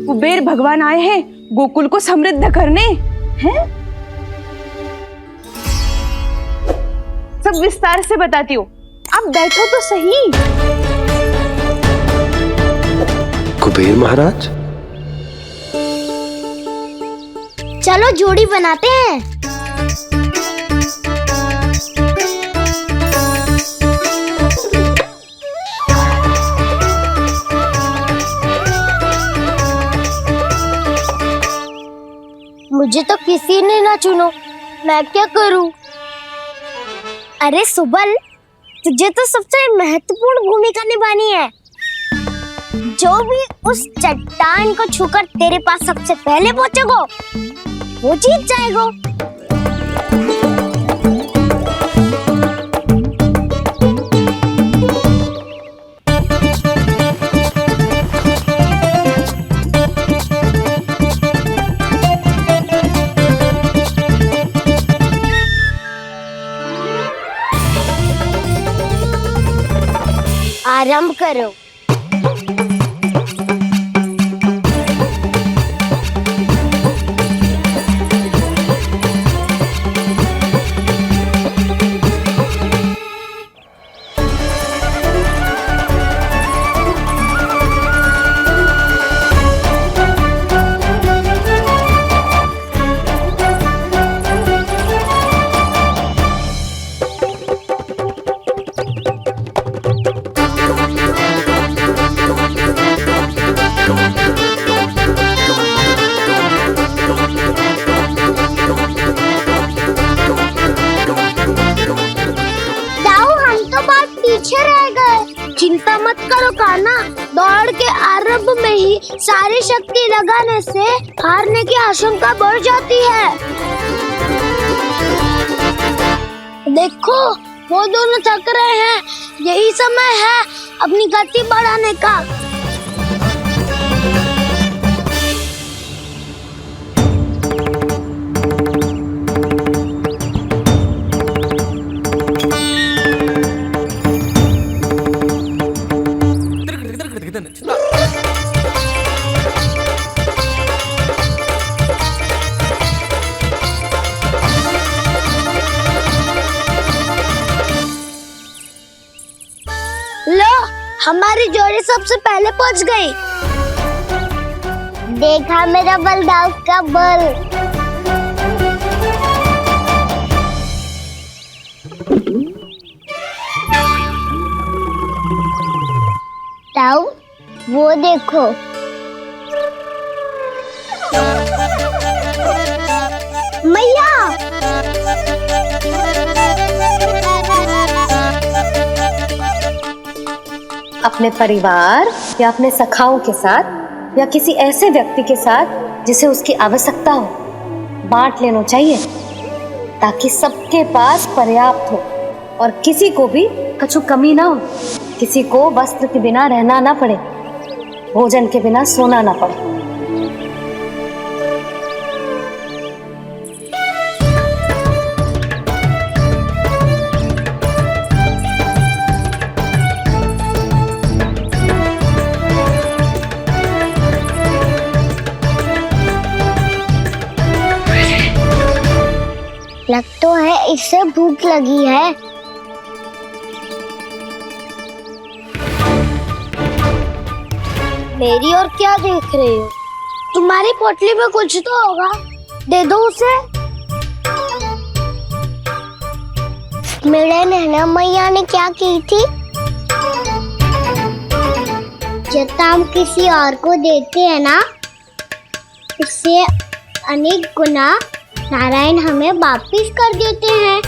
कुबेर भगवान आए हैं गोकुल को समृद्ध करने हैं। सब विस्तार से बताती हूँ, आप बैठो तो सही। कुबेर महाराज, चलो जोड़ी बनाते हैं। मुझे तो किसी ने ना चुनो, मैं क्या करूं? अरे सुबल, तुझे तो सबसे महत्वपूर्ण भूमिका निभानी है। जो भी उस चट्टान को छूकर तेरे पास सबसे पहले पहुंचेगा वो जीत जाएगा। आरंभ करो। चिंता मत करो कान्हा, दौड़ के आरंभ में ही सारी शक्ति लगाने से हारने की आशंका बढ़ जाती है। देखो वो दोनों थक रहे हैं, यही समय है अपनी गति बढ़ाने का। लो, हमारी जोड़ी सबसे पहले पहुंच गई। देखा मेरा बलदाव का बल। ताऊ, वो देखो। मैया, अपने परिवार या अपने सखाओं के साथ या किसी ऐसे व्यक्ति के साथ जिसे उसकी आवश्यकता हो, बांट लेना चाहिए ताकि सबके पास पर्याप्त हो और किसी को भी कछु कमी ना हो, किसी को वस्त्र के बिना रहना ना पड़े, भोजन के बिना सोना ना पड़े। लग तो है इससे भूख लगी है। मेरी और क्या देख रहे हो? तुम्हारी पोटली में कुछ तो होगा, दे दो उसे। मेरे नैना मैया ने क्या की थी? जब हम किसी और को देते हैं ना, उससे अनेक गुना नारायण हमें वापिस कर देते हैं।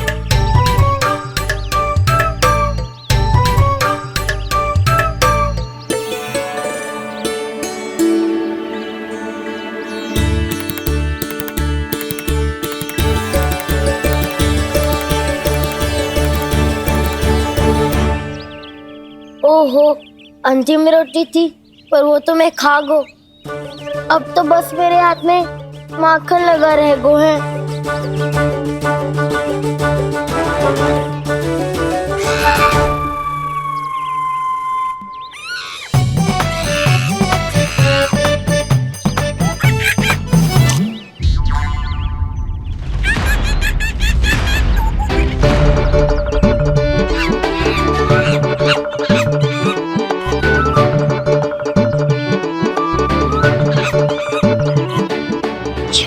ओहो, अंतिम रोटी थी पर वो तो मैं खा गो। अब तो बस मेरे हाथ में माखन लगा रह गो है।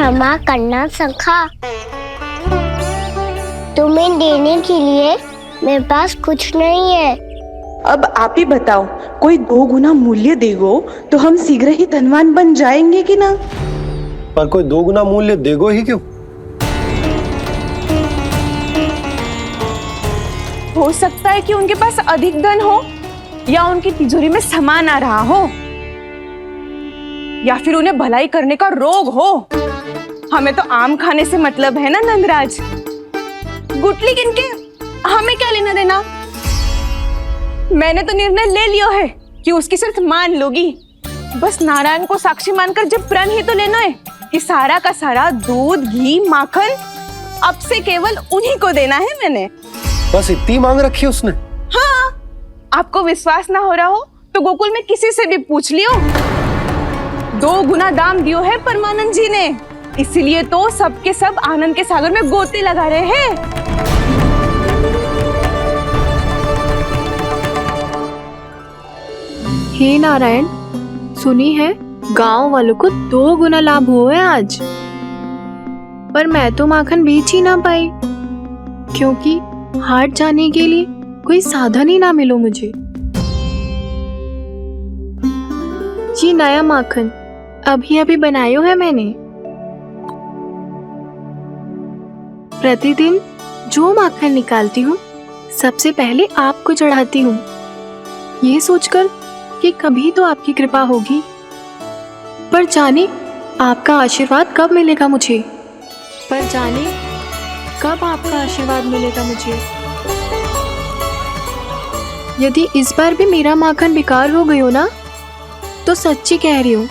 क्षमा करना सखा। तुम्हें देने के लिए मेरे पास कुछ नहीं है। अब आप ही बताओ, कोई 2 गुना मूल्य देगो तो हम शीघ्र ही धनवान बन जाएंगे कि ना? पर कोई 2 गुना मूल्य देगो ही क्यों? हो सकता है कि उनके पास अधिक धन हो, या उनकी तिजोरी में सामान आ रहा हो, या फिर उन्हें भलाई करने का रोग हो। हमें तो आम खाने से मतलब है ना नंदराज। गुटली किनके, हमें क्या लेना देना। मैंने तो निर्णय ले लिया है कि उसकी सिर्फ मान लोगी। बस नारायण को साक्षी मानकर जब प्रण ही तो लेना है कि सारा का सारा दूध, घी, माखन अब से केवल उन्हीं को देना है मैंने। बस इतनी मांग रखी उसने? हाँ, आपको विश्वास ना हो रहा हो तो गोकुल में किसी से भी पूछ लियो। 2 गुना दाम दियो है परमानंद जी ने, इसीलिए तो सबके सब आनंद के सागर में गोते लगा रहे हैं। हे नारायण, सुनी है गांव वालों को 2 गुना लाभ हुआ है आज। पर मैं तो माखन बेच ही ना पाई, क्योंकि हाट जाने के लिए कोई साधन ही ना मिलो मुझे। ये नया माखन अभी अभी बनायो है मैंने। प्रतिदिन जो माखन निकालती हूँ सबसे पहले आपको चढ़ाती हूँ, ये सोचकर कि कभी तो आपकी कृपा होगी। पर जाने आपका आशीर्वाद कब मिलेगा मुझे, पर जाने कब आपका आशीर्वाद मिलेगा मुझे। यदि इस बार भी मेरा माखन बेकार हो गयो ना, तो सच्ची कह रही हूँ,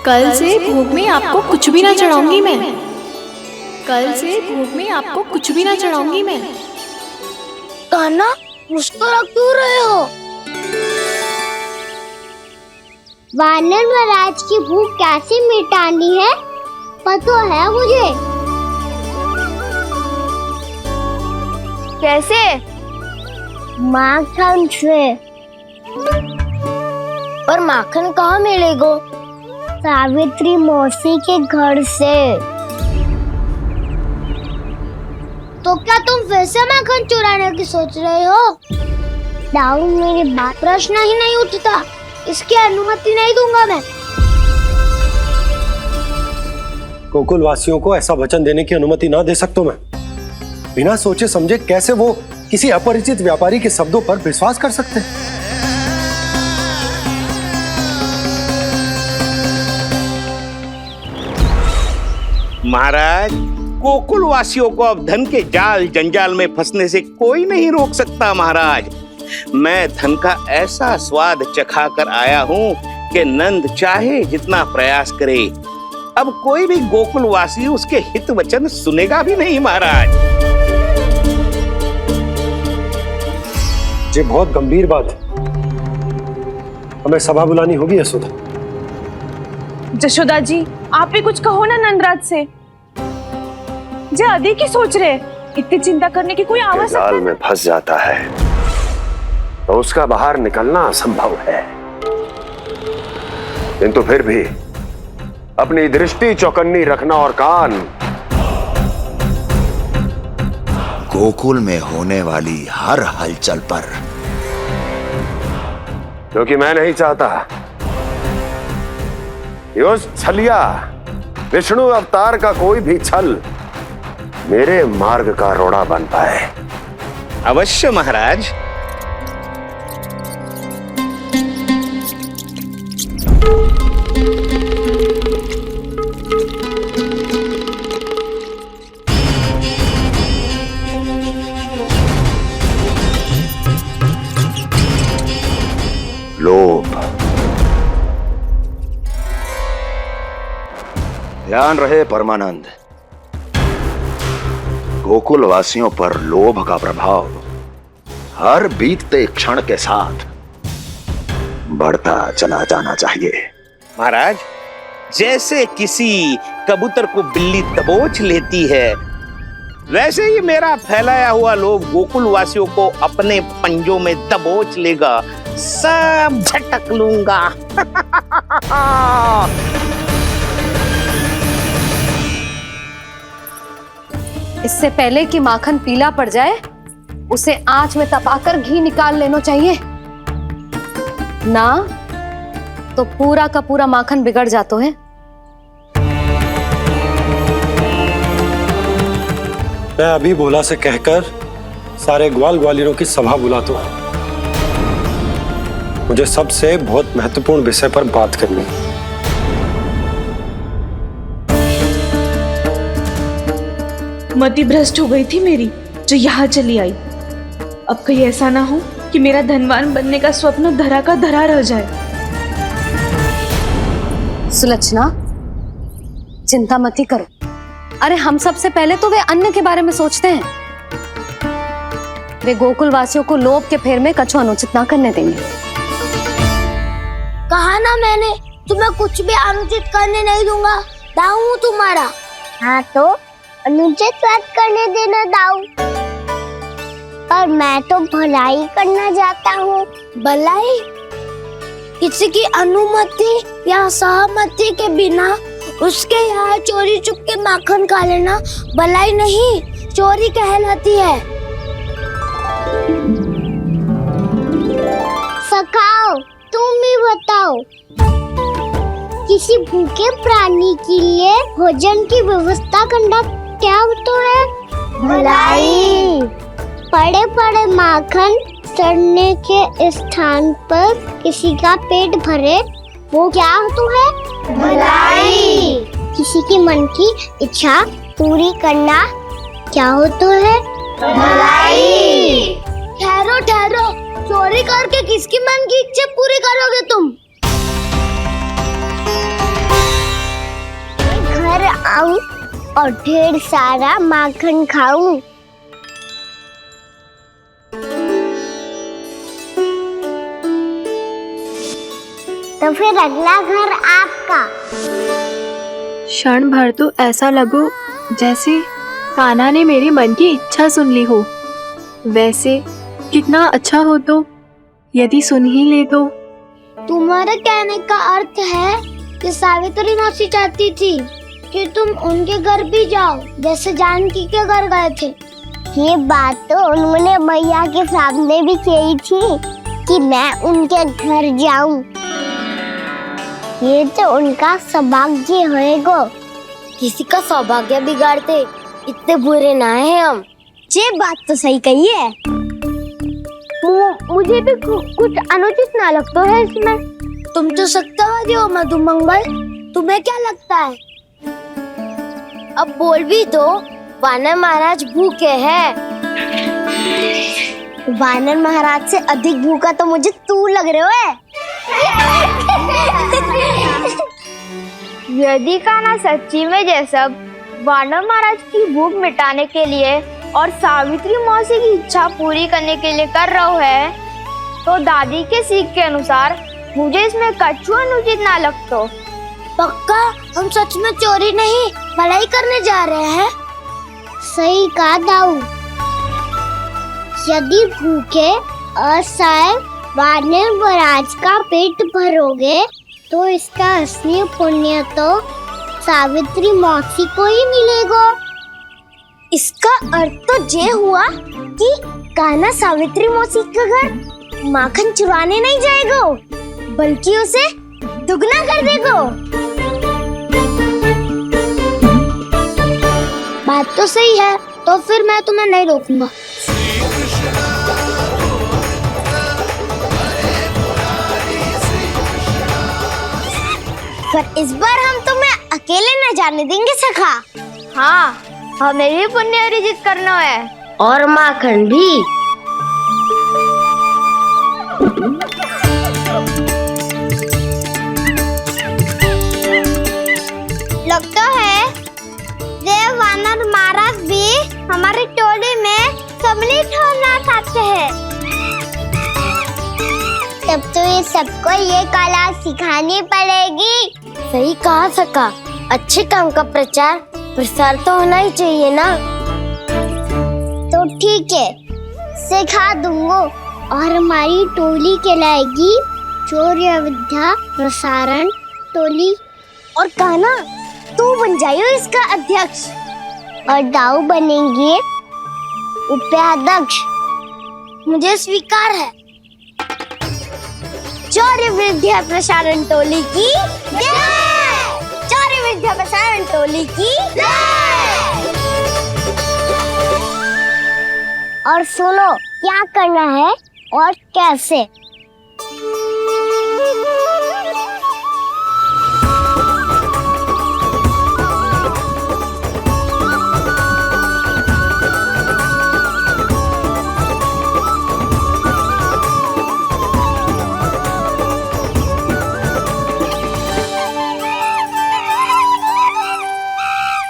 कल से भोग में आपको कुछ भी ना चढ़ाऊंगी मैं। कल से भोग में आपको कुछ भी ना चढ़ाऊंगी मैं। कान्हा, मुस्कुरा क्यों रहे हो? वानर महाराज की भूख कैसे मिटानी है पता है मुझे। कैसे? माखन से। पर माखन कहाँ मिलेगा? सावित्री मौसी के घर से। तो क्या तुम फिर से माखन चुराने की सोच रहे हो? दाऊ, मेरी बात प्रश्न ही नहीं उठता, इसकी अनुमति नहीं दूंगा मैं। गोकुल वासियों को ऐसा वचन देने की अनुमति ना दे सकता मैं। बिना सोचे समझे कैसे वो किसी अपरिचित व्यापारी के शब्दों पर विश्वास कर सकते हैं? महाराज, गोकुल वासियों को अब धन के जाल जंजाल में फंसने से कोई नहीं रोक सकता। महाराज, मैं धन का ऐसा स्वाद चखा कर आया हूँ कि नंद चाहे जितना प्रयास करे, अब कोई भी गोकुल वासी उसके हित वचन सुनेगा भी नहीं। महाराज, ये बहुत गंभीर बात है, हमें सभा बुलानी होगी यशोदा। जशोदा जी, आप भी कुछ कहो ना नंदराज से। जे अधिक ही सोच रहे, इतनी चिंता करने की कोई आवश्यकता जाल में फंस जाता है तो उसका बाहर निकलना असंभव है, किंतु फिर भी अपनी दृष्टि चौकन्नी रखना और कान गोकुल में होने वाली हर हलचल पर, क्योंकि मैं नहीं चाहता कि उस छलिया विष्णु अवतार का कोई भी छल मेरे मार्ग का रोड़ा बन पाए। अवश्य महाराज। लोभ। ध्यान रहे परमानंद, गोकुल वासियों पर लोभ का प्रभाव हर बीतते क्षण के साथ बढ़ता चला जाना चाहिए। महाराज, जैसे किसी कबूतर को बिल्ली दबोच लेती है, वैसे ही मेरा फैलाया हुआ लोभ गोकुल वासियों को अपने पंजों में दबोच लेगा। सब झटक लूंगा। इससे पहले कि माखन पीला पड़ जाए, उसे आंच में तपाकर घी निकाल लेना चाहिए, ना तो पूरा का पूरा माखन बिगड़ जाता है। मैं अभी भोला से कहकर सारे ग्वाल ग्वालियरों की सभा बुलाता हूं। मुझे सबसे बहुत महत्वपूर्ण विषय पर बात करनी है। मति भ्रष्ट हो गई थी मेरी, जो यहाँ चली आई। अब कहीं ऐसा ना हो कि मेरा धनवान बनने का स्वप्न धरा का धरा रह जाए। सुलक्षणा, चिंता मत ही करो। अरे हम सबसे पहले तो वे अन्न के बारे में सोचते हैं। वे गोकुल वासियों को लोभ के फेर में कछु अनुचित ना करने देंगे। कहा ना मैंने, तुम्हें कुछ भी अनुचित करने नहीं दूंगा। दाऊ हूँ तुम्हारा। हाँ तो अनुचित बात करने देना दाऊ। पर मैं तो भलाई करना चाहता हूँ। भलाई? किसी की अनुमति या सहमति के बिना उसके यहाँ चोरी चुप के माखन खा लेना भलाई नहीं, चोरी कहलाती है। सखाओ, तुम ही बताओ, किसी भूखे प्राणी के लिए भोजन की व्यवस्था करना क्या होता है? भलाई। पड़े पड़े माखन चढ़ने के स्थान पर किसी का पेट भरे, वो क्या होता है? भलाई। किसी के मन की इच्छा पूरी करना क्या होता है? भलाई। ठहरो ठहरो, चोरी करके किसकी मन की इच्छा पूरी करोगे तुम? घर आऊं और ढेर सारा माखन खाऊं। तो फिर अगला घर आपका। क्षण भर तो ऐसा लगो जैसे कान्हा ने मेरे मन की इच्छा सुन ली हो। वैसे कितना अच्छा हो तो यदि सुन ही ले तो। तुम्हारे कहने का अर्थ है कि सावित्री मौसी चाहती थी कि तुम उनके घर भी जाओ, जैसे जानकी के घर गए थे। ये बात तो उन्होंने मैया के सामने भी कही थी कि मैं उनके घर जाऊं। ये तो उनका सौभाग्य होएगा। किसी का सौभाग्य बिगाड़ते इतने बुरे ना है हम। ये बात तो सही कही है। मुझे भी कुछ अनुचित ना लगता है इसमें। तुम तो सत्यवादी हो मधुमंगल, तुम्हें क्या लगता है? अब बोल भी दो, वानर महाराज भूखे हैं। वानर महाराज से अधिक भूखा तो मुझे तू लग रहे है। यदि कान्हा सच्ची में जैसा वानर महाराज की भूख मिटाने के लिए और सावित्री मौसी की इच्छा पूरी करने के लिए कर रहा है, तो दादी के सीख के अनुसार मुझे इसमें कछु अनुचित ना लगता। पक्का हम सच में चोरी नहीं भलाई करने जा रहे हैं। सही कहा दाऊ। यदि भूखे असहाय वानर महाराज का पेट भरोगे तो इसका असली पुण्य तो सावित्री मौसी को ही मिलेगा। इसका अर्थ तो ये हुआ कि कान्हा सावित्री मौसी के घर माखन चुराने नहीं जाएगा, बल्कि उसे दुगना कर देगा। बात तो सही है, तो फिर मैं तुम्हें नहीं रोकूंगा। पर इस बार हम तुम्हें अकेले न जाने देंगे सखा। हाँ, हमें भी पुण्य अर्जित करना है और माखन भी। लगता है देव वानर महाराज भी हमारी टोली में सम्मिलित होना चाहते हैं। तब तो ये सबको ये कला सिखानी पड़ेगी। सही कहा सका। अच्छे काम का प्रचार प्रसार तो होना ही चाहिए ना। तो ठीक है, सिखा दूंगा और हमारी टोली कहलाएगी चौर्य विद्या प्रसारण टोली। और कान्हा तू बन जाइयो इसका अध्यक्ष। और दाऊ बनेंगे उपाध्यक्ष। मुझे स्वीकार है। चौर्य विद्या प्रसारण टोली की जय! चौर्य विद्या प्रसारण टोली की जय! और सुनो क्या करना है और कैसे।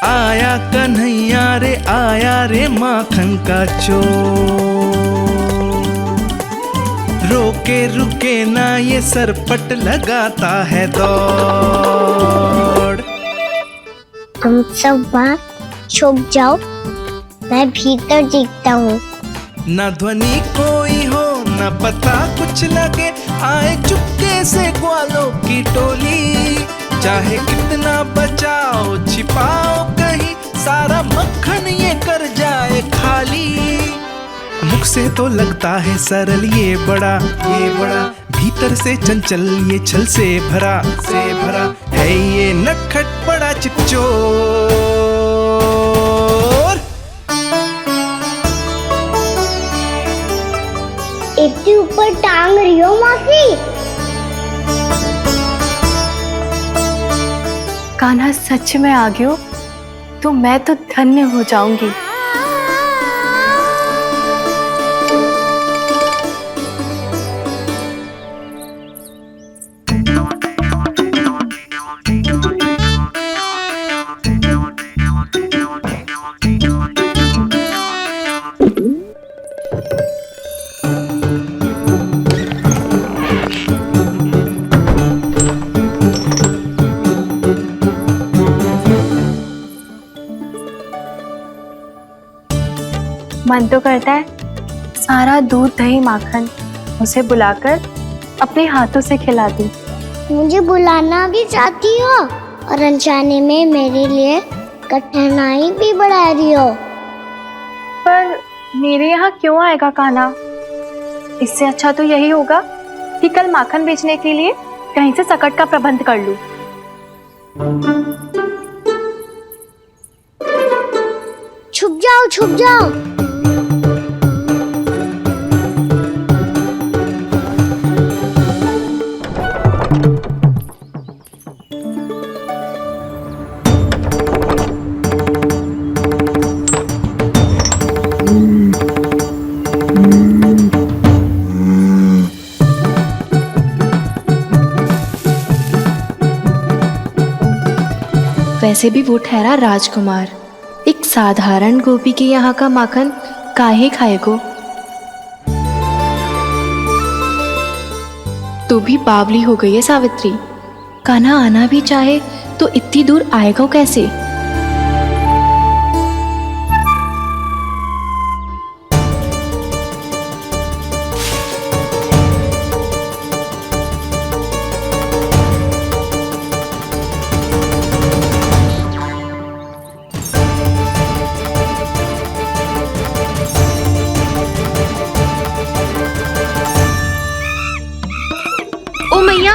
आया कन्हैया रे आया रे माखन का चोर, रोके रुके ना ये सरपट लगाता है दौड़। तुम सब बाहर छुप जाओ, मैं भीतर देखता हूँ। ना ध्वनि कोई हो ना पता कुछ लगे, आए चुपके से ग्वालों की टोली। चाहे कितना बचाओ छिपाओ कहीं, सारा मक्खन ये कर जाए खाली। मुख से तो लगता है सरल ये बड़ा भीतर से चंचल ये छल से भरा है ये नटखट बड़ा चिपचोर। इतनी ऊपर टांग रही हो मौसी? कान्हा सच में आ गयो तो मैं तो धन्य हो जाऊंगी। मन तो करता है सारा दूध दही माखन उसे बुलाकर अपने हाथों से खिला दूं। मुझे बुलाना भी चाहती हो और अनजाने में मेरे लिए कठिनाई भी बढ़ा रही हो। पर मेरे यहाँ क्यों आएगा कान्हा? इससे अच्छा तो यही होगा कि कल माखन बेचने के लिए कहीं से सकट का प्रबंध कर लूं। छुप जाओ छुप जाओ। वैसे भी वो ठहरा राजकुमार, एक साधारण गोपी के यहाँ का माखन काहे खाएगो। तू भी बावली हो गई है सावित्री। कान्हा आना भी चाहे तो इतनी दूर आएगा कैसे? ओ मैया,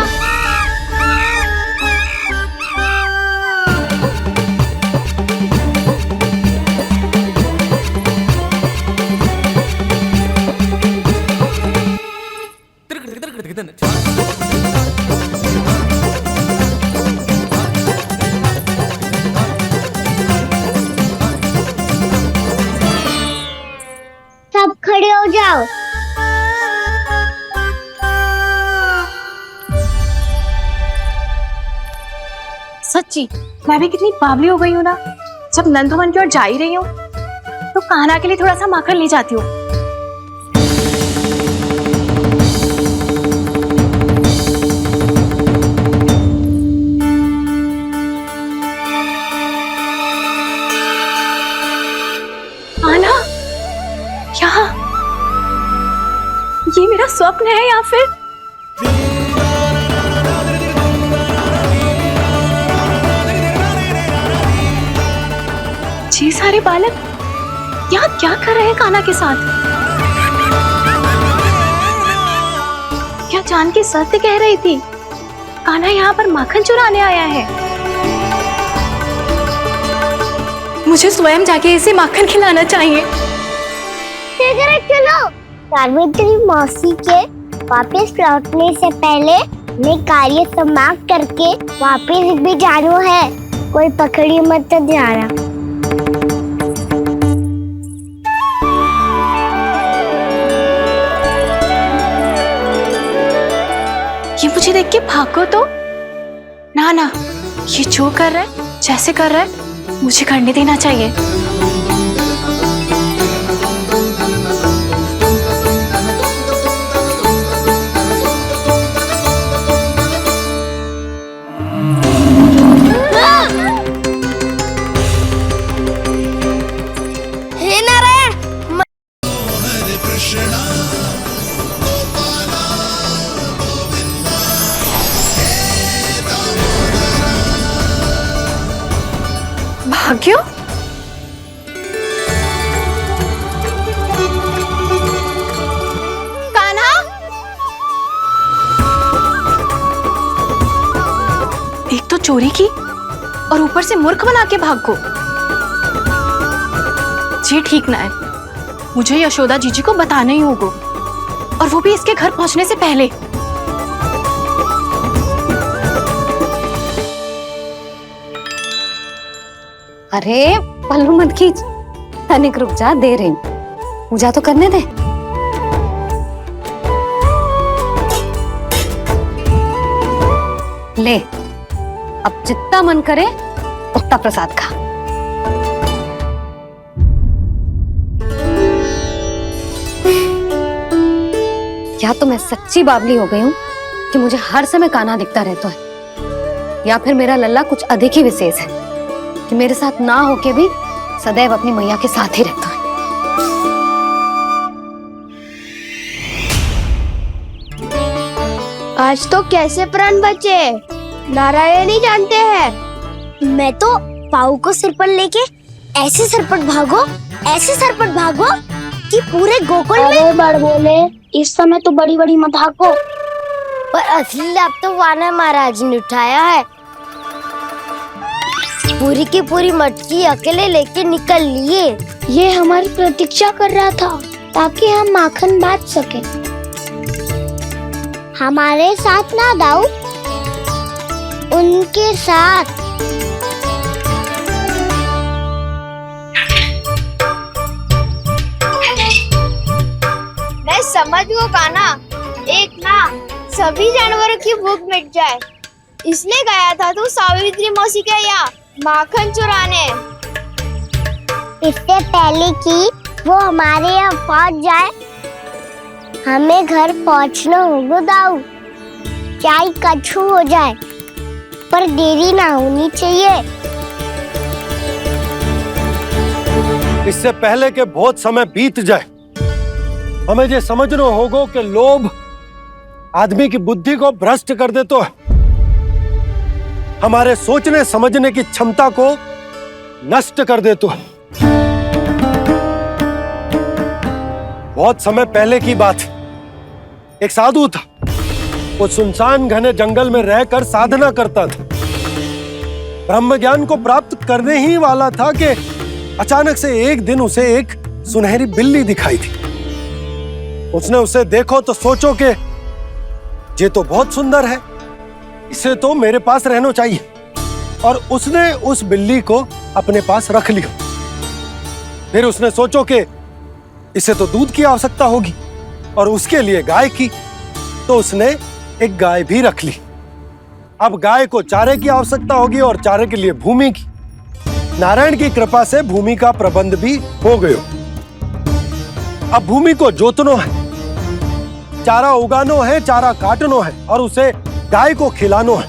सब खड़े हो जाओ। सच्ची मैं भी कितनी बावली हो गई हूँ ना। जब नंद भवन की ओर जा ही रही हूँ तो कान्हा के लिए थोड़ा सा माखन ले जाती हूँ। कान्हा, यहाँ ये मेरा स्वप्न है या फिर? ये सारे बेचारे बालक यहाँ क्या कर रहे हैं कान्हा के साथ? क्या जानकी सत्य कह रही थी? कान्हा यहाँ पर माखन चुराने आया है। मुझे स्वयं जाके इसे माखन खिलाना चाहिए। चलो सावित्री मौसी के वापस लौटने से पहले मैं कार्य समाप्त करके वापस भी जानो है। कोई पकड़ी मत जाना। ये मुझे देख के भागो तो ना ना, ये जो कर रहा है, जैसे कर रहा है, मुझे करने देना चाहिए। हे नारायण, भाग्यो, कान्हा, एक तो चोरी की और ऊपर से मूर्ख बना के भागो। ये ठीक ना है। मुझे यशोदा जीजी को बताना ही होगा, और वो भी इसके घर पहुंचने से पहले। अरे पल्लू मत खींच, तनिक रुक जा, दे रही हूँ। पूजा तो करने दे। ले, अब जितना मन करे उतना प्रसाद खा। या तो मैं सच्ची बावली हो गई हूँ कि मुझे हर समय कान्हा दिखता रहता है, या फिर मेरा लल्ला कुछ अधिक ही विशेष है कि मेरे साथ ना होके भी सदैव अपनी मैया के साथ ही रहता है। आज तो कैसे प्राण बचे नारायण ही जानते हैं। मैं तो पाऊ को सिर पर लेके ऐसे सरपट भागो कि पूरे गोकुल में बड़ बोले, इस समय तो बड़ी बड़ी मत हाको। पर असली लाभ तो वानर महाराज ने उठाया है। पूरी की पूरी मटकी अकेले लेके निकल लिए। ये हमारी प्रतीक्षा कर रहा था ताकि हम माखन बांट सके। हमारे साथ ना दाऊ, उनके साथ। मैं समझ गो कान्हा, एक ना सभी जानवरों की भूख मिट जाए, इसलिए गया था तू सावित्री मौसी के यहाँ माखन चुराने। इससे पहले कि वो हमारे यहाँ पहुँच जाए, हमें घर पहुँचना होगा दाऊ। चाहे कछु हो जाए, पर देरी ना होनी चाहिए। इससे पहले के बहुत समय बीत जाए, हमें ये समझना होगा कि लोभ आदमी की बुद्धि को भ्रष्ट कर देता है, हमारे सोचने समझने की क्षमता को नष्ट कर देता है। बहुत समय पहले की बात, एक साधु था। वो सुनसान घने जंगल में रहकर साधना करता था। ब्रह्म ज्ञान को प्राप्त करने ही वाला था कि अचानक से एक दिन उसे एक सुनहरी बिल्ली दिखाई थी। उसने उसे देखो तो सोचो कि ये तो बहुत सुंदर है, इसे तो मेरे पास रहना चाहिए, और उसने उस बिल्ली को अपने पास रख लिया। फिर उसने सोचो कि इसे तो दूध की आवश्यकता होगी और उसके लिए गाय की, तो उसने एक गाय भी रख ली। अब गाय को चारे की आवश्यकता होगी और चारे के लिए भूमि की। नारायण की कृपा से भूमि का प्रबंध भी हो गया। अब भूमि को जोतनो है, चारा उगानो है, चारा काटनो है और उसे गाय को खिलानो है।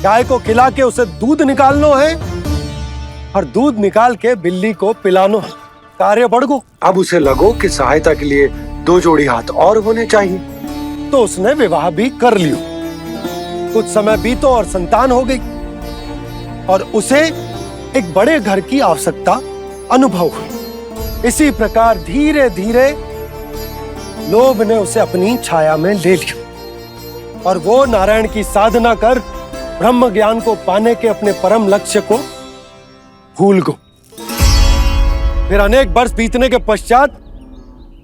गाय को खिला के उसे दूध निकालनो है और दूध निकाल के बिल्ली को पिलानो है। कार्य बढ़ गो। अब उसे लगो कि सहायता के लिए 2 जोड़ी हाथ और होने चाहिए, तो उसने विवाह भी कर लियो। कुछ समय बीतो और संतान हो गई और उसे एक बड़े घर की आवश्यकता अनुभव हुई। इसी प्रकार धीरे धीरे लोभ ने उसे अपनी छाया में ले लिया और वो नारायण की साधना कर ब्रह्म ज्ञान को पाने के अपने परम लक्ष्य को भूल गो। फिर अनेक वर्ष बीतने के पश्चात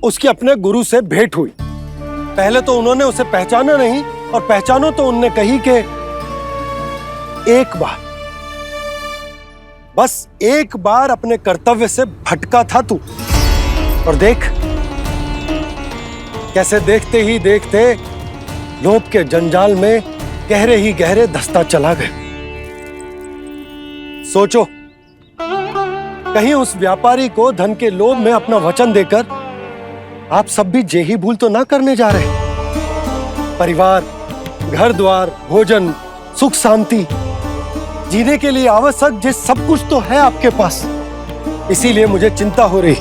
उसकी अपने गुरु से भेंट हुई। पहले तो उन्होंने उसे पहचाना नहीं और पहचानो तो उनने कही कि एक बार, बस एक बार अपने कर्तव्य से भटका था तू, और देख कैसे देखते ही देखते लोभ के जंजाल में गहरे ही गहरे धंसता चला गया। सोचो, कहीं उस व्यापारी को धन के लोभ में अपना वचन देकर आप सब भी जे ही भूल तो ना करने जा रहे। परिवार, घर द्वार, भोजन, सुख शांति, जीने के लिए आवश्यक जिस सब कुछ तो है आपके पास। इसीलिए मुझे चिंता हो रही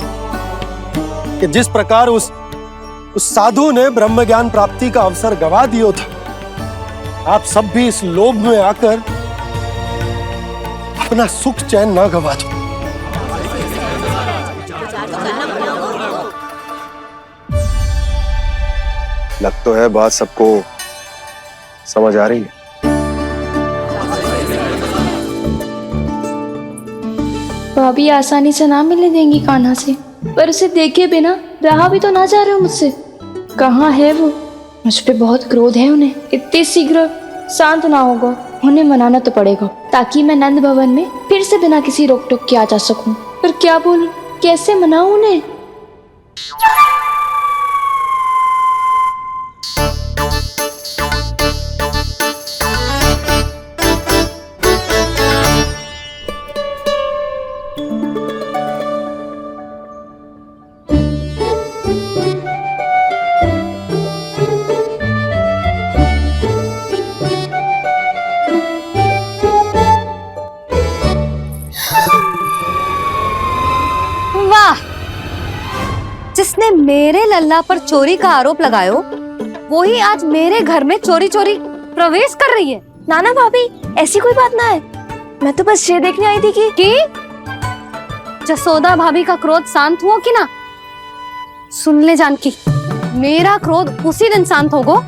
कि जिस प्रकार उस साधु ने ब्रह्म ज्ञान प्राप्ति का अवसर गवा दिया था, आप सब भी इस लोभ में आकर अपना सुख चैन ना गवा दो। लग तो है बात सबको समझ आ रही है। भाभी आसानी से ना मिलने देंगी कान्हा से, पर उसे देखे बिना रहा भी तो ना जा रहे मुझसे। कहाँ है वो? मुझ पे बहुत क्रोध है उन्हें। इतने शीघ्र शांत ना होगा, उन्हें मनाना तो पड़ेगा ताकि मैं नंद भवन में फिर से बिना किसी रोक टोक के आ जा सकूं। पर क्या बोलूं, कैसे मनाऊं उन्हें? जिसने मेरे लल्ला पर चोरी का आरोप लगायो, वो ही आज मेरे घर में चोरी चोरी प्रवेश कर रही है। नाना भाभी, ऐसी कोई बात ना है, मैं तो बस ये देखने आई थी कि जसोदा भाभी का क्रोध शांत हुआ कि ना? सुन ले जानकी, मेरा क्रोध उसी दिन शांत होगा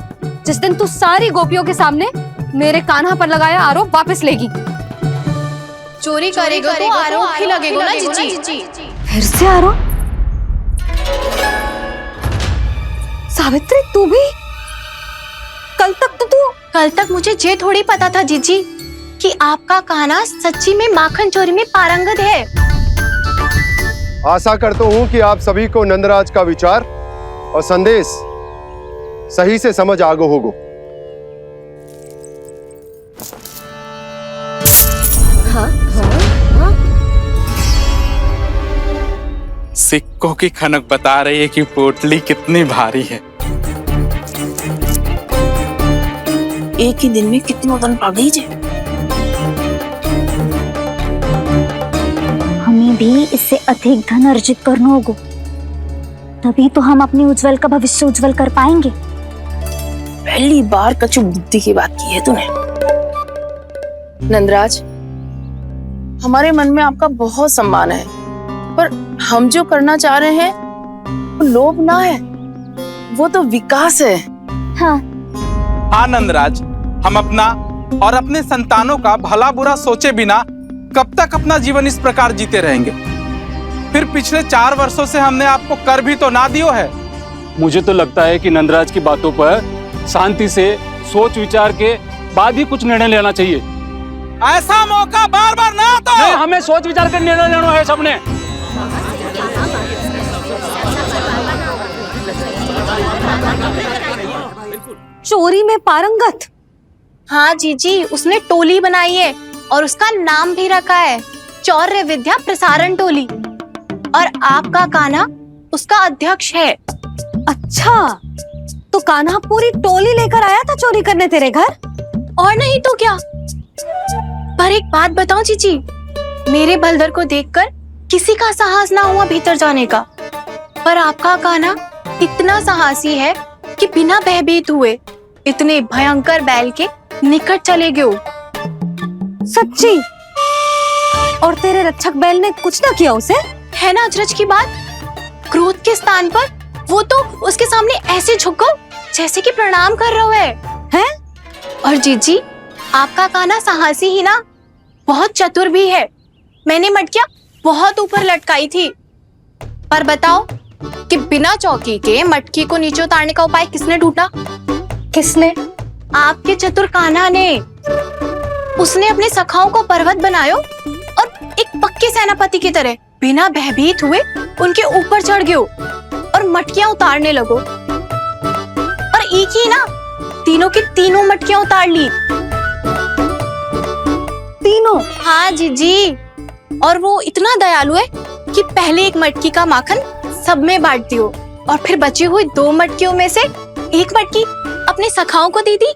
जिस दिन तू सारी गोपियों के सामने मेरे कान्हा पर लगाया आरोप वापस लेगी। चोरी करेगा तो आरोप ही लगेगा ना जीजी। फिर से आरोप? सावित्री, तू भी? कल तक मुझे ये थोड़ी पता था जीजी कि आपका कान्हा सच्ची में माखन चोरी में पारंगत है। आशा करता हूं कि आप सभी को नंदराज का विचार और संदेश सही से समझ आ गो होगो। सिक्कों की खनक बता रही है कि पोटली कितनी भारी है। एक ही दिन में कितनी धन पा गई। हमें भी इससे अधिक धन अर्जित करना होगा, तभी तो हम अपनी उज्जवल का भविष्य उज्जवल कर पाएंगे। पहली बार कछु बुद्धि की बात की है तूने। नंदराज, हमारे मन में आपका बहुत सम्मान है, पर हम जो करना चाह रहे हैं वो लोभ ना है, वो तो विकास है। हाँ नंदराज, हम अपना और अपने संतानों का भला बुरा सोचे बिना कब तक अपना जीवन इस प्रकार जीते रहेंगे? फिर पिछले 4 वर्षों से हमने आपको कर भी तो ना दियो है। मुझे तो लगता है कि नंदराज की बातों पर शांति से सोच विचार के बाद ही कुछ निर्णय लेना चाहिए। ऐसा मौका बार बार ना आता। नहीं, हमें सोच विचार कर निर्णय लेना है सबने। चोरी में पारंगत? हाँ जीजी, उसने टोली बनाई है और उसका नाम भी रखा है चौर्य विद्या प्रसारण टोली, और आपका कान्हा उसका अध्यक्ष है। अच्छा, तो कान्हा पूरी टोली लेकर आया था चोरी करने तेरे घर? और नहीं तो क्या। पर एक बात बताऊं जीजी, मेरे बलदर को देखकर किसी का साहस ना हुआ भीतर जाने का, पर आपका कान्हा इतना साहसी है कि बिना भयभीत हुए इतने भयंकर बैल के निकट चले गए। सच्ची? और तेरे रक्षक बैल ने कुछ ना किया उसे? है ना अचरज की बात, क्रोध के स्थान पर वो तो उसके सामने ऐसे झुको जैसे कि प्रणाम कर रहा है? और जीजी, आपका कान्हा साहसी ही ना, बहुत चतुर भी है। मैंने मटकियां बहुत ऊपर लटकाई थी, पर बताओ कि बिना चौकी के मटकी को नीचे उतारने का उपाय किसने ढूंढा? किसने? आपके चतुर कान्हा ने। उसने अपने सखाओं को पर्वत बनायो और एक पक्के सेनापति की तरह बिना भयभीत हुए उनके ऊपर चढ़ गयो और मटकियां उतारने लगो। और एक ही ना, तीनों की तीनों मटकियां उतार ली। तीनों? हाँ जीजी। और वो इतना दयालु है कि पहले एक मटकी का माखन सब में बांट दियो और फिर बची हुई 2 मटकियों में से एक मटकी अपने सखाओं को दे दी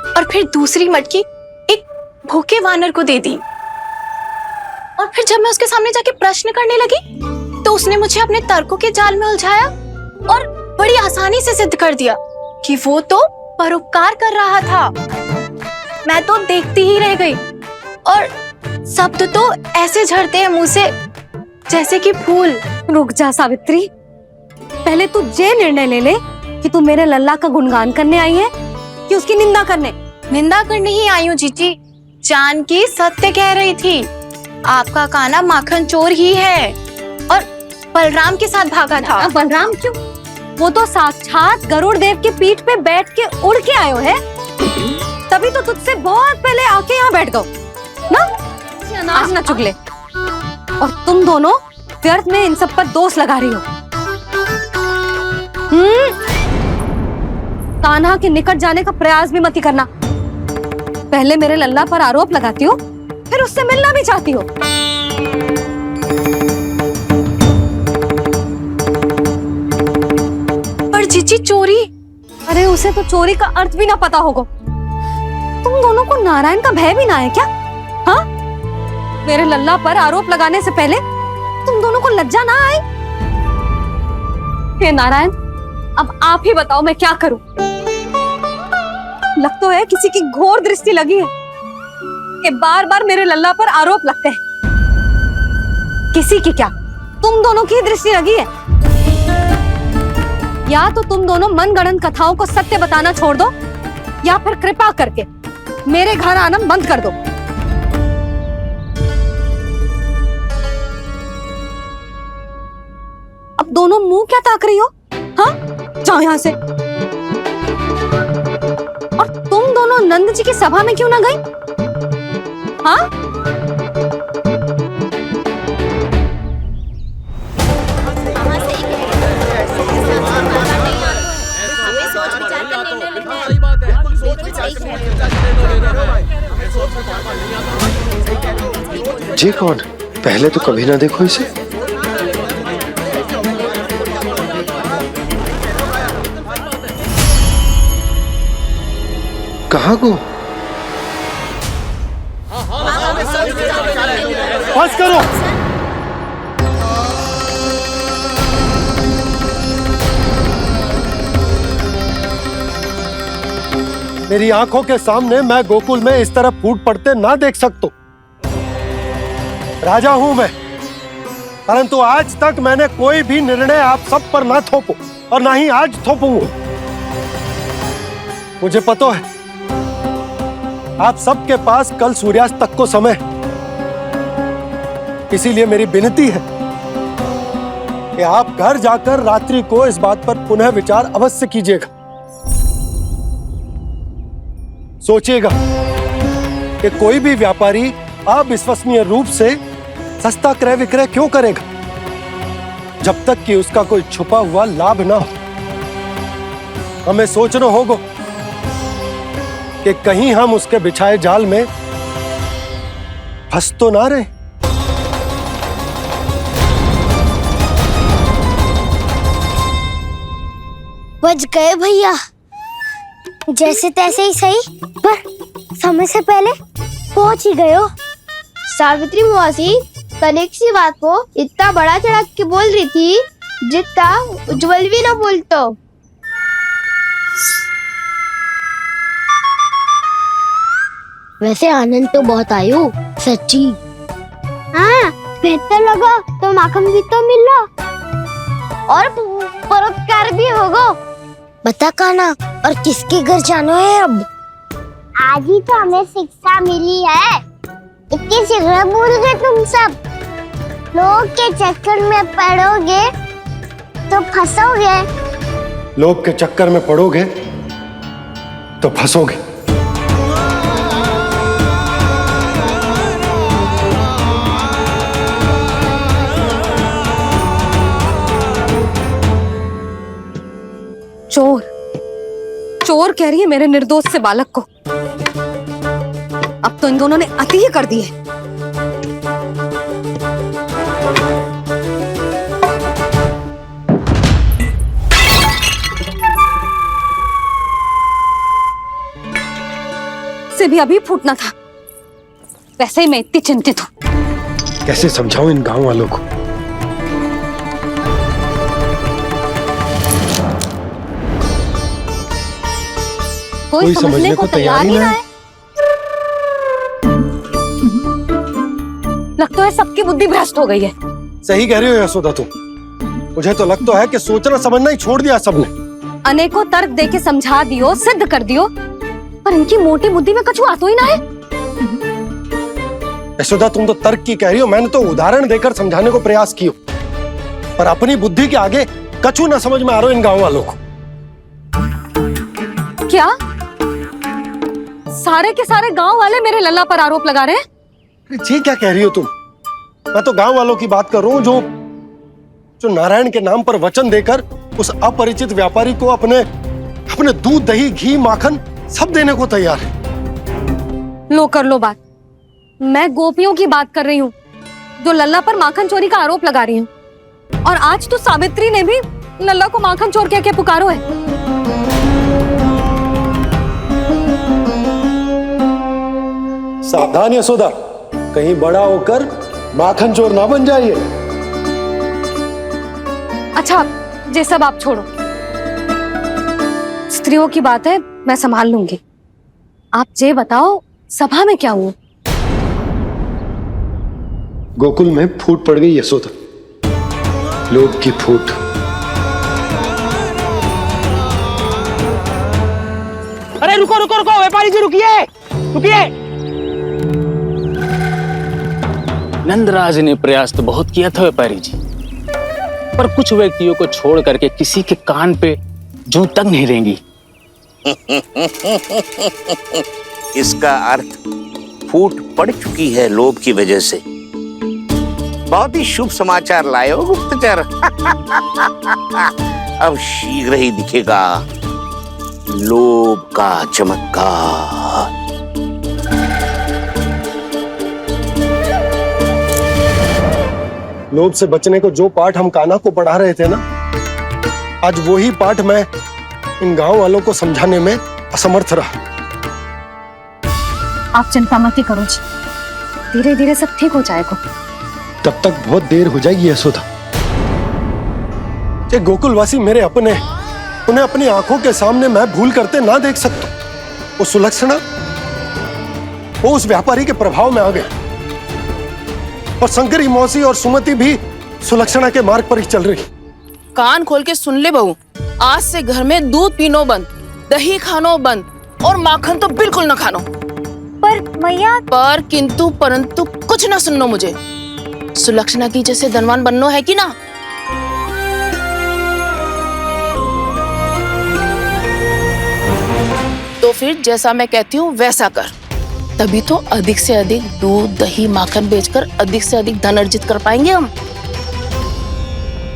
और फिर दूसरी मटकी एक भूखे वानर को दे दी। और फिर जब मैं उसके सामने जाके प्रश्न करने लगी तो उसने मुझे अपने तर्कों के जाल में उलझाया और बड़ी आसानी से सिद्ध कर दिया कि वो तो परोपकार कर रहा था। मैं तो देखती ही रह गई और शब्द तो ऐसे झड़ते हैं मुंह से जैसे कि फूल। रुक जा सावित्री, पहले तू ये निर्णय ले ले कि तू मेरे लल्ला का गुणगान करने आई है कि उसकी निंदा करने? निंदा करने ही आई हूँ जीजी। जानकी सत्य कह रही थी, आपका कान्हा माखन चोर ही है और बलराम के साथ भागा था। बलराम क्यों? वो तो साक्षात गरुड़ देव की पीठ पे बैठ के उड़ के आयो है, तभी तो तुझसे बहुत पहले आके यहाँ बैठ गओ ना। आज ना चुगले। और तुम दोनों व्यर्थ में इन सब पर दोष लगा रही हो। कान्हा के निकट जाने का प्रयास भी मत ही करना। पहले मेरे लल्ला पर आरोप लगाती हो, फिर उससे मिलना भी चाहती हो। पर जीजी चोरी? अरे उसे तो चोरी का अर्थ भी ना पता होगा। तुम दोनों को नारायण का भय भी ना है क्या? हाँ, मेरे लल्ला पर आरोप लगाने से पहले तुम दोनों को लज्जा ना आई? हे नारायण, अब आप ही बताओ मैं क्या करूं। लग तो है किसी की घोर दृष्टि लगी है कि बार बार मेरे लल्ला पर आरोप लगते हैं। किसी की क्या, तुम दोनों की दृष्टि लगी है। या तो तुम दोनों मनगढ़ंत कथाओं को सत्य बताना छोड़ दो, या फिर कृपा करके मेरे घर आना बंद कर दो। अब दोनों मुंह क्या ताक रही हो? हाँ, जाओ यहां से। और तुम दोनों नंद जी की सभा में क्यों ना गई? हाँ? जी कौन? पहले तो कभी ना देखो इसे। कहाँ को? बस करो। मेरी आंखों के सामने मैं गोकुल में इस तरह फूट पड़ते ना देख सकता। राजा हूं मैं, परंतु आज तक मैंने कोई भी निर्णय आप सब पर ना थोपो और ना ही आज थोपूंगा। मुझे पता है आप सबके पास कल सूर्यास्त तक को समय, इसीलिए मेरी विनती है कि आप घर जाकर रात्रि को इस बात पर पुनः विचार अवश्य कीजिएगा। सोचिएगा कि कोई भी व्यापारी अविश्वसनीय रूप से सस्ता क्रय विक्रय क्यों करेगा जब तक कि उसका कोई छुपा हुआ लाभ ना हो। हमें सोचना होगा कि कहीं हम उसके बिछाए जाल में फंस तो ना रहे। बच गए भैया, जैसे तैसे ही सही, पर समय से पहले पहुंच ही गए हो। सावित्री मौसी कनेक सी बात को इतना बड़ा चढ़ा के बोल रही थी जितना उज्जवल भी ना बोलतो। वैसे आनंद तो बहुत आयु, सच्ची। हाँ, बेहतर लगा तो माखन भी तो मिल रहा और परोपकार भी होगा। बता कान्हा, और किसके घर जाना है अब? आज ही तो हमें शिक्षा मिली है, इतनी शीघ्र भूल गए तुम सब। लोग के चक्कर में पड़ोगे तो फंसोगे। लोग के चक्कर में पड़ोगे तो फंसोगे। चोर चोर कह रही है मेरे निर्दोष से बालक को। अब तो इन दोनों ने अति ही कर दी है। से भी अभी फूटना था। वैसे ही मैं इतनी चिंतित हूं। कैसे समझाऊं इन गांव वालों को? कोई समझने को तैयार ही ना है। लगता है सबकी बुद्धि भ्रष्ट हो गई है। सही कह रही हो यशोदा तुम। मुझे तो लगता है कि सोचना समझना ही छोड़ दिया सबने। अनेकों तर्क देके समझा दियो, सिद्ध कर दियो, पर इनकी मोटी बुद्धि में कछु आता ही ना है। यशोदा तुम तो तर्क की कह रही हो, मैंने तो उदाहरण देकर समझाने को प्रयास किया, पर अपनी बुद्धि के आगे कछु ना समझ में आ रहा इन गांव वालों को। क्या सारे के सारे गांव वाले मेरे लल्ला पर आरोप लगा रहे हैं? जी क्या कह रही हो तुम? मैं तो गांव वालों की बात कर रहा हूं जो नारायण के नाम पर वचन देकर उस अपरिचित व्यापारी को अपने दूध, दही, घी, माखन सब देने को तैयार है। लो कर लो बात। मैं गोपियों की बात कर रही हूँ जो लल्ला पर माखन चोरी का आरोप लगा रही हूँ। और आज तो सावित्री ने भी लल्ला को माखन चोर कह के पुकारो है। सावधान यशोदा, कहीं बड़ा होकर माखन चोर ना बन जाइए। अच्छा, ये सब आप छोड़ो। स्त्रियों की बात है, मैं संभाल लूंगी। आप ये बताओ सभा में क्या हुआ? गोकुल में फूट पड़ गई यशोदा, लोभ की फूट। अरे रुको रुको रुको, व्यापारी जी रुकिए रुकिए। नंदराज ने प्रयास तो बहुत किया था व्यापारी जी, पर कुछ व्यक्तियों को छोड़ करके किसी के कान पे जूं तक नहीं रेंगी। इसका अर्थ फूट पड़ चुकी है लोभ की वजह से। बहुत ही शुभ समाचार लाए हो गुप्तचर। अब शीघ्र ही दिखेगा लोभ का चमत्कार। लोभ से बचने को जो पाठ हम कान्हा को पढ़ा रहे थे ना, आज वही पाठ मैं इन गांव वालों को समझाने में असमर्थ रहा। आप चिंता मत करो जी, धीरे धीरे सब ठीक हो जाएगा। तब तक बहुत देर हो जाएगी यशोदा। ये गोकुलवासी मेरे अपने, उन्हें अपनी आंखों के सामने मैं भूल करते ना देख सकता। वो सुलक्षणा, वो उस व्यापारी के प्रभाव में आ गए, और शंकरी मौसी और सुमति भी सुलक्षणा के मार्ग पर ही चल रही। कान खोल के सुन ले बहू, आज से घर में दूध पीनो बंद, दही खानो बंद, और माखन तो बिल्कुल न खानो। पर मैया, पर किंतु परंतु कुछ ना सुननो मुझे। सुलक्षणा की जैसे धनवान बननो है कि ना? तो फिर जैसा मैं कहती हूँ वैसा कर, तभी तो अधिक से अधिक दूध, दही, माखन बेचकर अधिक से अधिक धन अर्जित कर पाएंगे हम।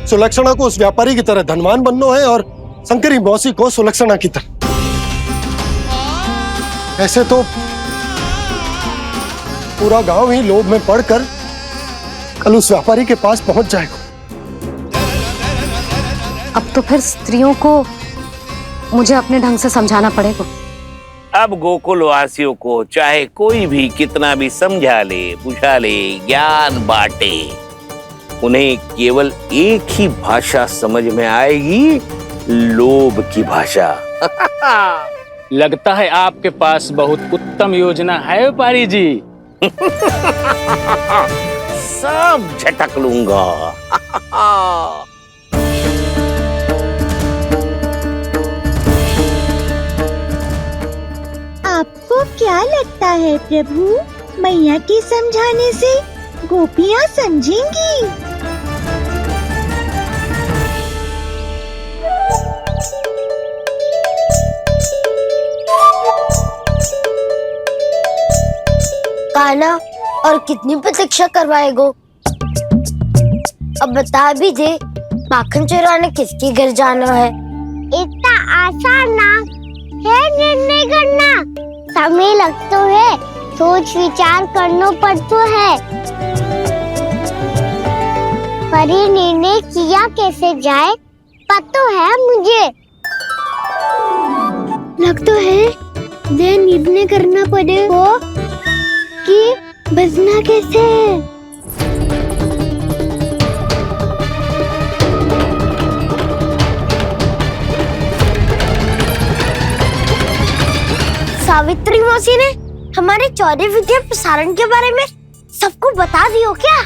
सुलक्षणा को उस व्यापारी की तरह धनवान बनना है और शंकरी मौसी को सुलक्षणा की तरह। ऐसे तो पूरा गांव ही लोभ में पड़कर कल उस व्यापारी के पास पहुंच जाएगा। अब तो फिर स्त्रियों को मुझे अपने ढंग से समझाना पड़ेगा। अब गोकुल वासियों को चाहे कोई भी कितना भी समझा ले, बुझा ले, ज्ञान बांटे, उन्हें केवल एक ही भाषा समझ में आएगी, लोभ की भाषा। लगता है आपके पास बहुत उत्तम योजना है व्यापारी जी। सब झटक लूंगा। आपको क्या लगता है प्रभु, मैया के समझाने से गोपियाँ समझेंगी? कान्हा, और कितनी प्रतीक्षा करवाएगो? अब बता भी दे, माखन चुराने किसके घर जाना है? इतना आसान ना है निर्णय करना, समय लगता है, सोच विचार करना पड़ता है। पर ये निर्णय किया कैसे जाए पता है मुझे। लगता है ये निर्णय करना पड़ेगा कि बचना कैसे है। सावित्री मौसी ने हमारे चौरे विद्या प्रसारण के बारे में सबको बता दियो क्या?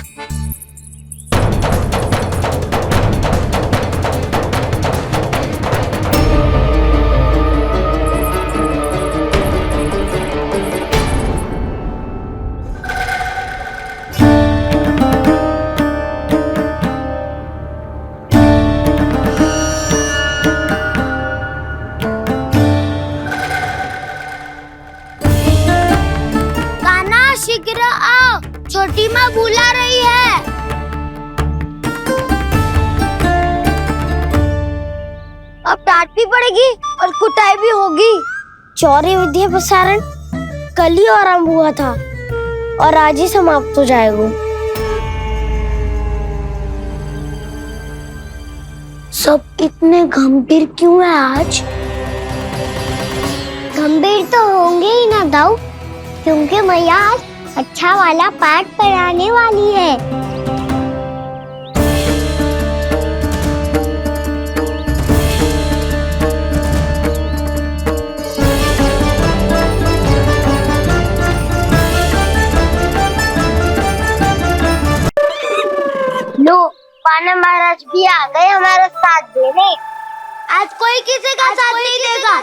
शीघ्र आओ, छोटी माँ बुला रही है। अब डांट भी पड़ेगी और कुटाई भी होगी। चौरे विद्या प्रसारण कल ही आरंभ हुआ था और आज ही समाप्त हो जाएगा। सब इतने गंभीर क्यों है आज? गंभीर तो होंगे ही ना दाऊ, क्योंकि मैया आज अच्छा वाला पाठ पढ़ाने वाली है। लो, वानर महाराज भी आ गए हमारा साथ देने। आज कोई किसी का साथ नहीं देगा।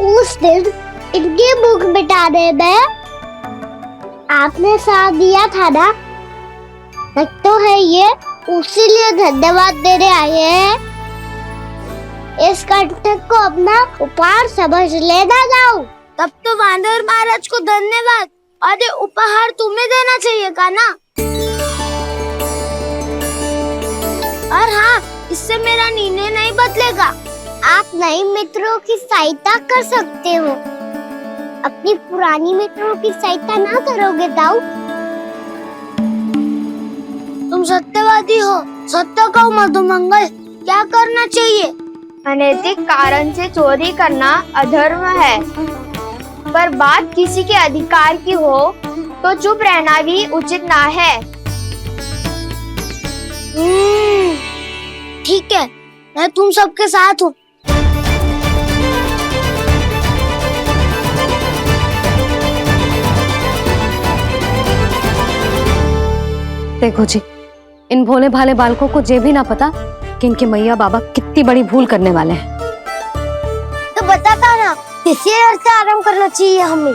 उस दिन इनकी भूख मिटाने में आपने साथ दिया था ना, लगता है ये उसी लिए धन्यवाद देने आए हैं। इस कंटक को अपना उपहार समझ लेना जाओ। तब तो वानर महाराज को धन्यवाद और ये उपहार तुम्हें देना चाहिए का ना। और हाँ, इससे मेरा निर्णय नहीं बदलेगा। आप नए मित्रों की सहायता कर सकते हो, अपनी पुरानी मित्रों की सहायता ना करोगे दाऊ? तुम सत्यवादी हो, सत्य कहो मधुमंगल, क्या करना चाहिए? अनैतिक कारण से चोरी करना अधर्म है, पर बात किसी के अधिकार की हो तो चुप रहना भी उचित ना है। ठीक है, मैं तुम सबके साथ हूँ। देखो जी, इन भोले भाले बालकों को ये भी ना पता कि इनके मैया बाबा कितनी बड़ी भूल करने वाले हैं। तो बताता ना, किसी घर से आराम करना चाहिए हमें।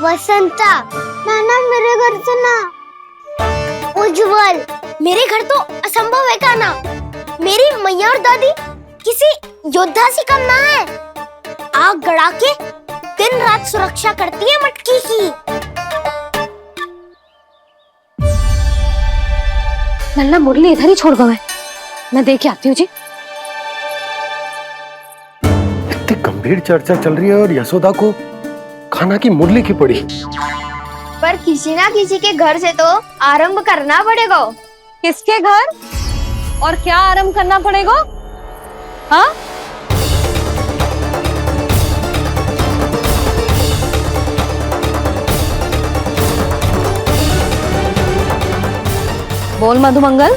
वसंता, ना मेरे घर से ना। उज्जवल, मेरे घर तो असंभव है का ना। मेरी मैया और दादी किसी योद्धा से कम ना है। आग गड़ा के दिन रात सुरक्षा करती है मटकी की। नल्ला मुरली इधर ही छोड़ गए, मैं देख आती हूँ जी। इतनी गंभीर चर्चा चल रही है और यशोदा को खाना की मुरली की पड़ी। पर किसी ना किसी के घर से तो आरंभ करना पड़ेगा। किसके घर और क्या आरंभ करना पड़ेगा? हाँ, बोल मधुमंगल।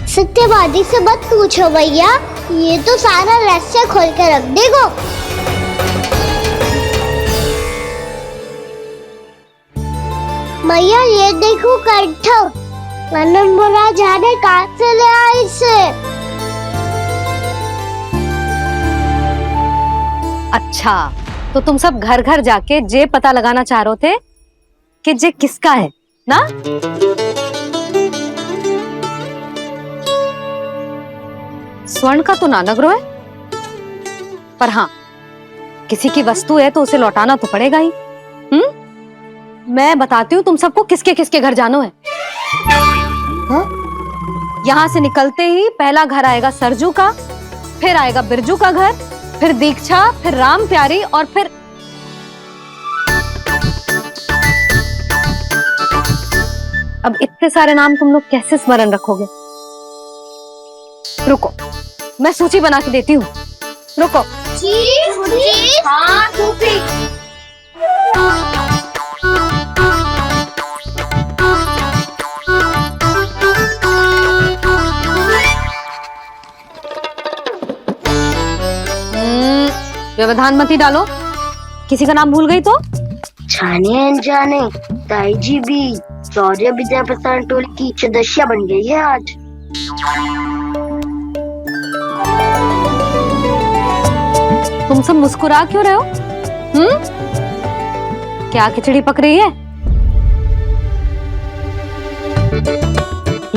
सत्यवादी से मत पूछो भैया, ये तो सारा रहस्य खोल कर रख देगो। भैया ये देखो कंठ, आनंद महाराज जाने कहाँ से ले आए इसे। अच्छा, तो तुम सब घर घर जाके जे पता लगाना चाह रहे थे कि जे किसका है ना? स्वर्ण का तो ना लग रहा है, पर हाँ किसी की वस्तु है तो उसे लौटाना तो पड़ेगा ही। मैं बताती हूँ तुम सबको किसके किसके घर जाना है। यहाँ से निकलते ही पहला घर आएगा सरजू का, फिर आएगा बिरजू का घर, फिर दीक्षा, फिर राम प्यारी और फिर अब इतने सारे नाम तुम लोग कैसे स्मरण रखोगे? रुको, मैं सूची बना के देती हूँ। रुको। हाँ, व्यवधान मत ही डालो, किसी का नाम भूल गई तो? जाने अनजाने ताई जी भी शौर्य विद्या प्रसारण टोली की सदस्य बन गई है आज। तुम सब मुस्कुरा क्यों रहे हो? क्या खिचड़ी पक रही है?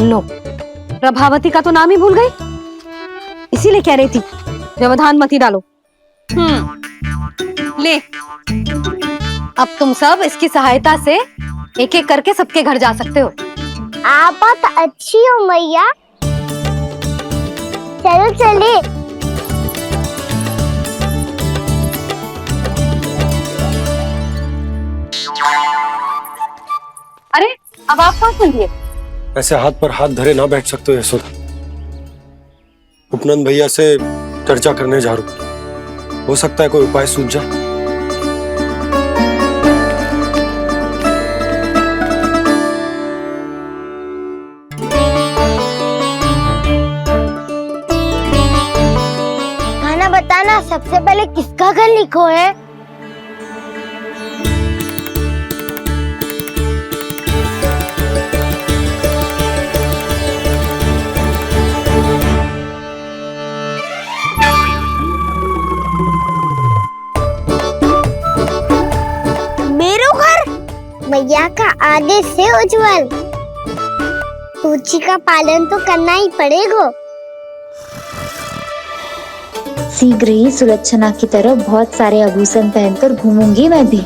लो, प्रभावती का तो नाम ही भूल गई, इसीलिए कह रही थी व्यवधान मत ही डालो। ले, अब तुम सब इसकी सहायता से एक एक करके सबके घर जा सकते हो। आप तो अच्छी हो मैया, चलो चले। अरे अब आप कहाँ चलिए? ऐसे हाथ पर हाथ धरे ना बैठ सकते हो यशोदा। उपनंद भैया से चर्चा करने जा रहा हूं, हो सकता है कोई उपाय सूझ जाए। खाना बताना, सबसे पहले किसका घर लिखो है? भैया का आदेश से उज्जवल, सूची का पालन तो करना ही पड़ेगा। शीघ्र ही सुलक्षणा की तरह बहुत सारे आभूषण पहनकर घूमूंगी मैं भी।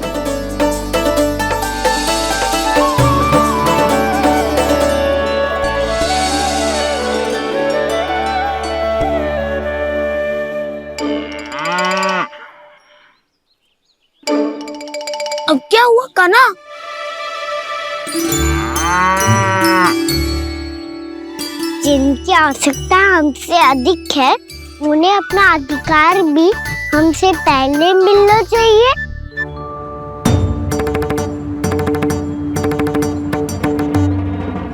अब क्या हुआ कान्हा? जिनकी आवश्यकता हमसे अधिक है, उन्हें अपना अधिकार भी हमसे पहले मिलना चाहिए।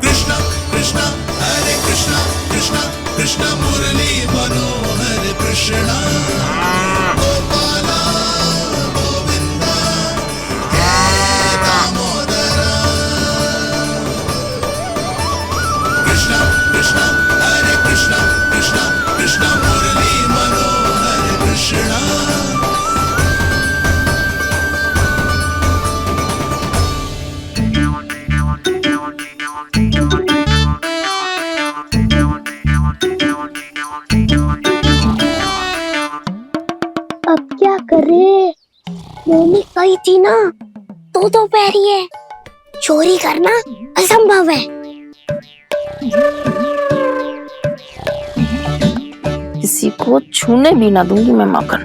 कृष्णा कृष्णा हरे कृष्णा कृष्णा कृष्णा मुरली मनोहर कृष्णा गोपाला गोविंदा हे दामोदरा। कृष्णा कृष्णा हरे कृष्णा कृष्णा कृष्णा मुरली मनोहर कृष्णा। अब क्या करे? मम्मी कही थी ना, दो पैरी है, चोरी करना असंभव है। किसी को छूने भी ना दूंगी मैं माखन।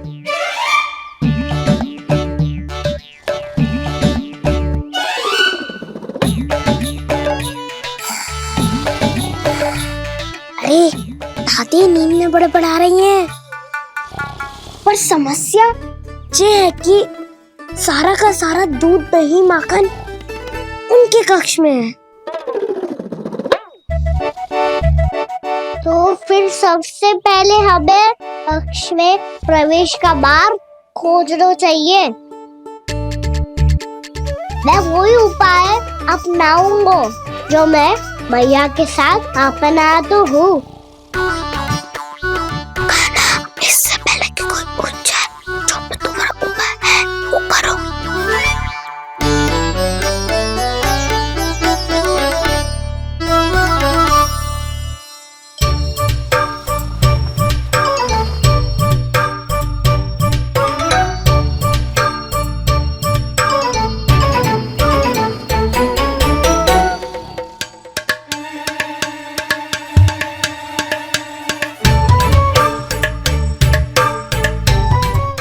अरे दादी नींद में बड़बड़ा रही हैं, पर समस्या ये है कि सारा का सारा दूध दही माखन उनके कक्ष में है। तो फिर सबसे पहले हमें कक्ष में प्रवेश का मार्ग खोजना चाहिए। मैं वही उपाय अपनाऊंगा जो मैं मैया के साथ अपना तो हूँ। इससे पहले कि कोई पूछ जाए, जो भी तुम्हारा उपाय है वो करो।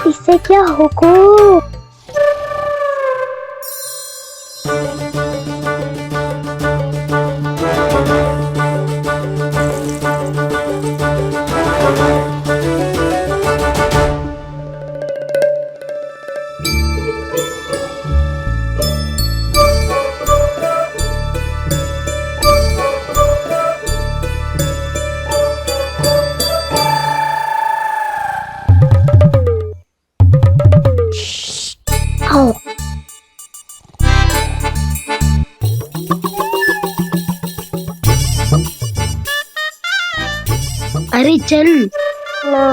इससे क्या होगा? अरे चल ना।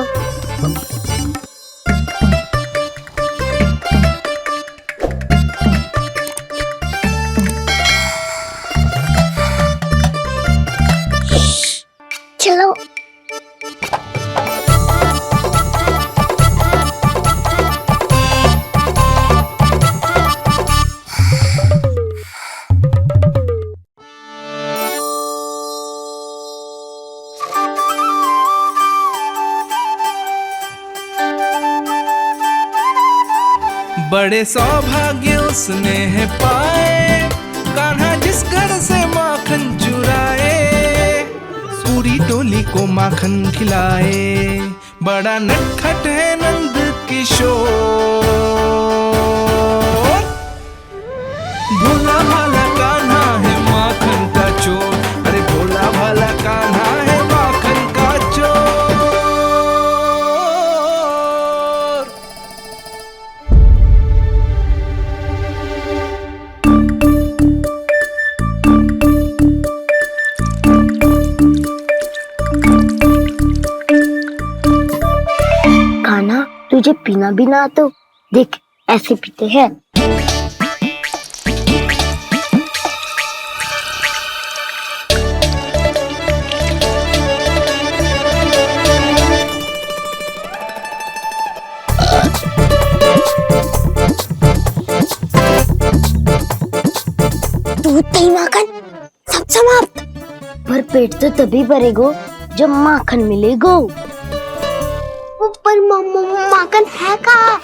चलो बड़े सौभाग्य उसने है पाए, कान्हा जिस घर से माखन चुराए, पूरी टोली को माखन खिलाए। बड़ा नटखट है नंद किशोर, भोला भाला कान्हा है माखन का चोर। अरे भोला भाला कान्हा है माखन का चोर। खाना तुझे पीना भी ना तो देख ऐसे पीते हैं। दूध दही माखन सब समाप्त। पर पेट तो तभी भरेगो जब माखन मिलेगो। पर माखन है कहाँ?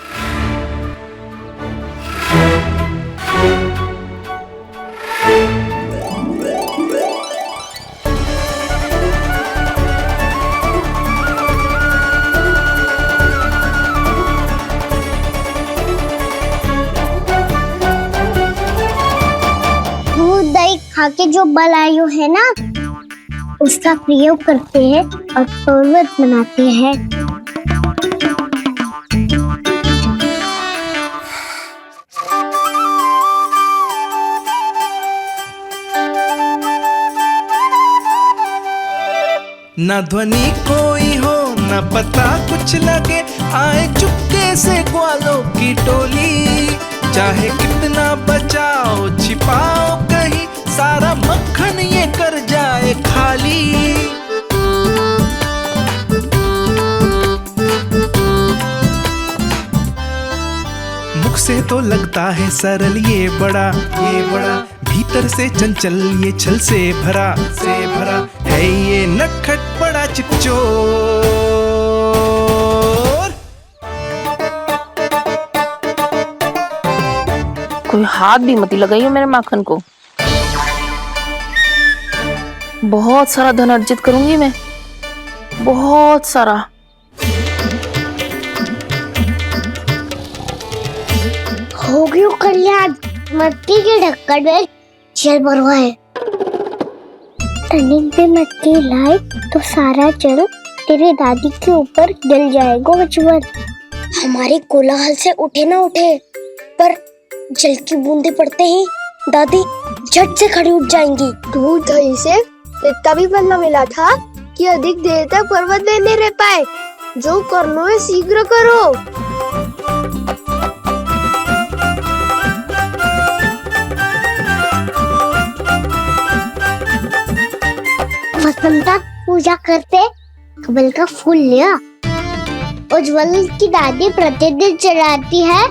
दूध दही खा के जो बल आयु है ना, उसका प्रयोग करते हैं और पर्वत बनाते हैं। न ध्वनि कोई हो न पता कुछ लगे, आए चुपके से ग्वालों की टोली। चाहे कितना बचाओ छिपाओ कहीं, सारा मक्खन ये कर जाए खाली। मुख से तो लगता है सरल ये बड़ा भीतर से चंचल ये छल से भरा है ये नटखट बड़ा चिच्चोर। कोई हाथ भी मत लगाइए मेरे माखन को। बहुत सारा धन अर्जित करूंगी मैं, बहुत सारा। हो गयो कल्याण, मट्टी के ढक्कन में जल भरवा है। टर्निंग पे मट्टी लाए तो सारा जल तेरे दादी के ऊपर गिर जाएगा बचवन। हमारे कोलाहल से उठे ना उठे, पर जल की बूंदे पड़ते ही दादी झट से खड़ी उठ जाएंगी। दूध दही से इतना भी बदला मिला था कि अधिक देर तक पर्वत में नहीं रह पाए। जो करना है शीघ्र करो। वसंता पूजा करते कमल का फूल लिया। उज्जवल की दादी प्रतिदिन चढ़ाती है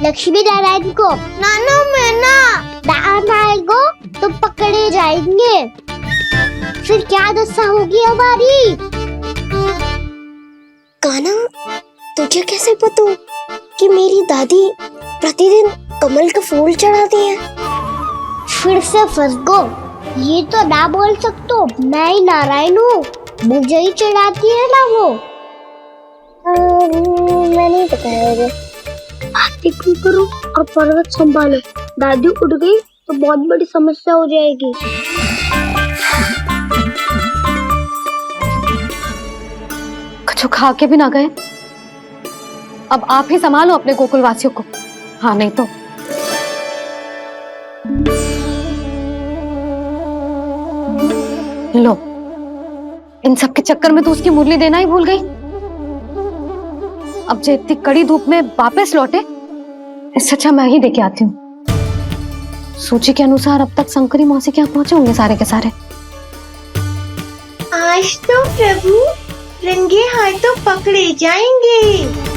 लक्ष्मी नारायण को। नाना मैना दान आएगा तो पकड़े जाएंगे। फिर क्या दशा होगी हमारी? कान्हा, तुझे कैसे पता कि मेरी दादी प्रतिदिन कमल का फूल चढ़ाती है? फिर से फंस गो। ये तो ना बोल सकतो, मैं ही नारायण हूँ, मुझे ही चढ़ाती है ना वो। मैं नहीं बताया मुझे। आरती क्यों करो और पर्वत संभालो। दादी उठ गई तो बहुत बड़ी समस्या हो जाएगी। कुछ खा के भी ना गए। अब आप ही संभालो अपने गोकुल वासियों को। हाँ नहीं तो लो, इन सब के चक्कर में तो उसकी मुरली देना ही भूल गई। अब जो इतनी कड़ी धूप में वापस लौटे, इससे अच्छा मैं ही देके आती हूँ। सूची के अनुसार अब तक शंकरी मौसी के यहाँ पहुंचे होंगे सारे के सारे। आज तो प्रभु रंगे हाथों पकड़े जाएंगे।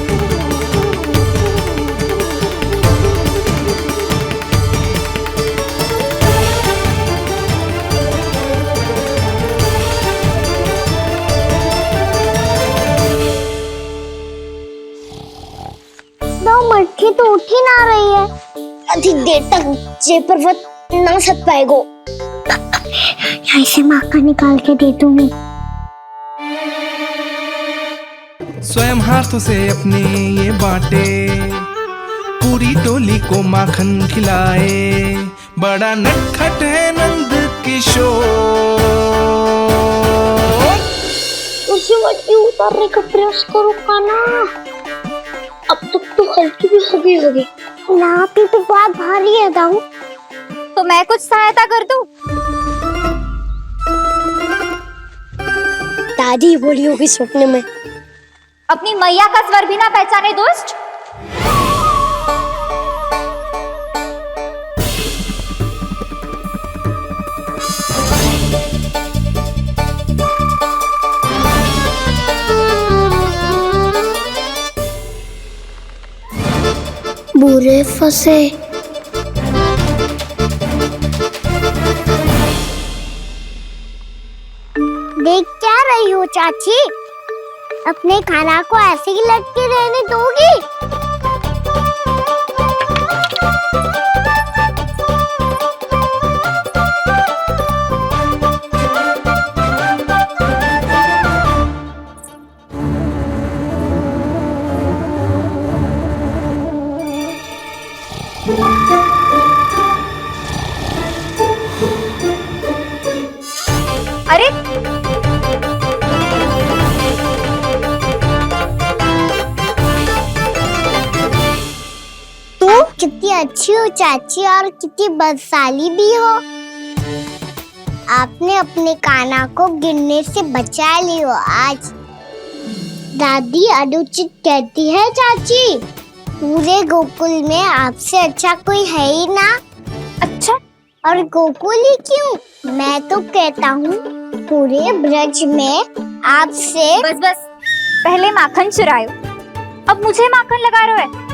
मटकी तो उठ ही ना रही है। अधिक देर तक ये पर्वत ना सक पाएगा। यहाँ से मक्का निकाल के दे दूंगी। स्वयं हाथों से अपने ये बांटे, पूरी टोली को माखन खिलाए। बड़ा नटखट है नंद किशोर। उसे मटकी उतारने का प्रयास करो कान्हा। अब तक तो हल्की भी होगी। नापी तो बहुत भारी है दाऊ। तो मैं कुछ सहायता कर दूं? दादी बोली होगी सपने में। अपनी मैया का स्वर भी ना पहचाने दुष्ट। बुरे फंसे। देख क्या रही हो चाची? अपने खाना को ऐसे ही लटके रहने दोगी? अरे तुम कितनी अच्छी हो चाची और कितनी बदसाली भी हो। आपने अपने कान्हा को गिरने से बचा ली हो आज। दादी अनुचित कहती है चाची, पूरे गोकुल में आपसे अच्छा कोई है ही ना। अच्छा, और गोकुल ही क्यों, मैं तो कहता हूँ पूरे ब्रज में आपसे। बस पहले माखन चुरायो, अब मुझे माखन लगा रहे हो।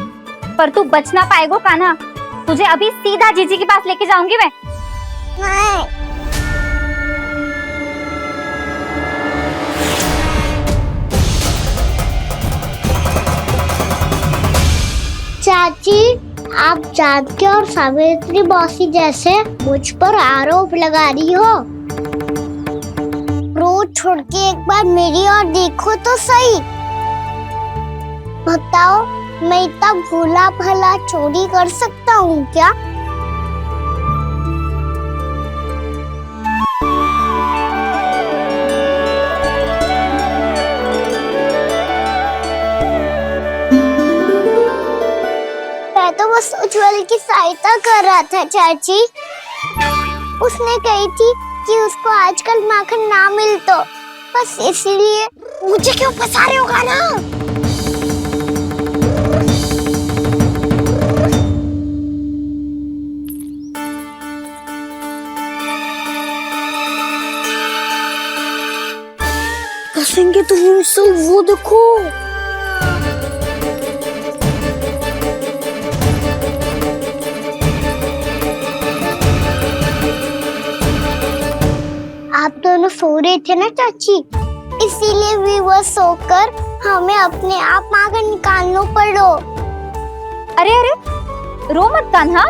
पर तू बच ना पाएगो कान्हा। तुझे अभी सीधा जीजी के पास लेके जाऊंगी मैं। चाची, आप जानकी और सावित्री मौसी जैसे मुझ पर आरोप लगा रही हो। रोज छोड़ के एक बार मेरी ओर देखो तो सही। बताओ, मैं इतना भोला भला चोरी कर सकता हूँ क्या? उज्जवल की सहायता कर रहा था चाची। उसने कही थी कि उसको आजकल माखन ना मिल तो बस इसलिए मुझे क्यों फंसा रहे हो गाना? फंसेंगे तो मुझसे, वो देखो। आप दोनों सो रहे थे ना चाची, इसीलिए विवश होकर हमें अपने आप माखन निकालना पड़ो। अरे अरे रो मत कान्हा,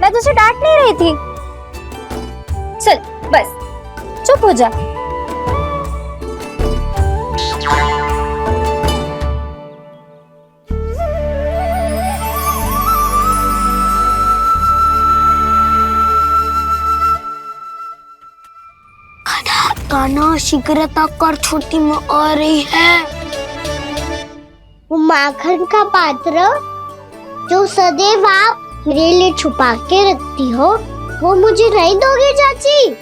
मैं तुझे डांट नहीं रही थी। चल बस चुप हो जा। कान्हा शीघ्रता कर, छोटी में आ रही है। वो माखन का पात्र जो सदैव आप मेरे लिए छुपा के रखती हो, वो मुझे नहीं दोगे चाची?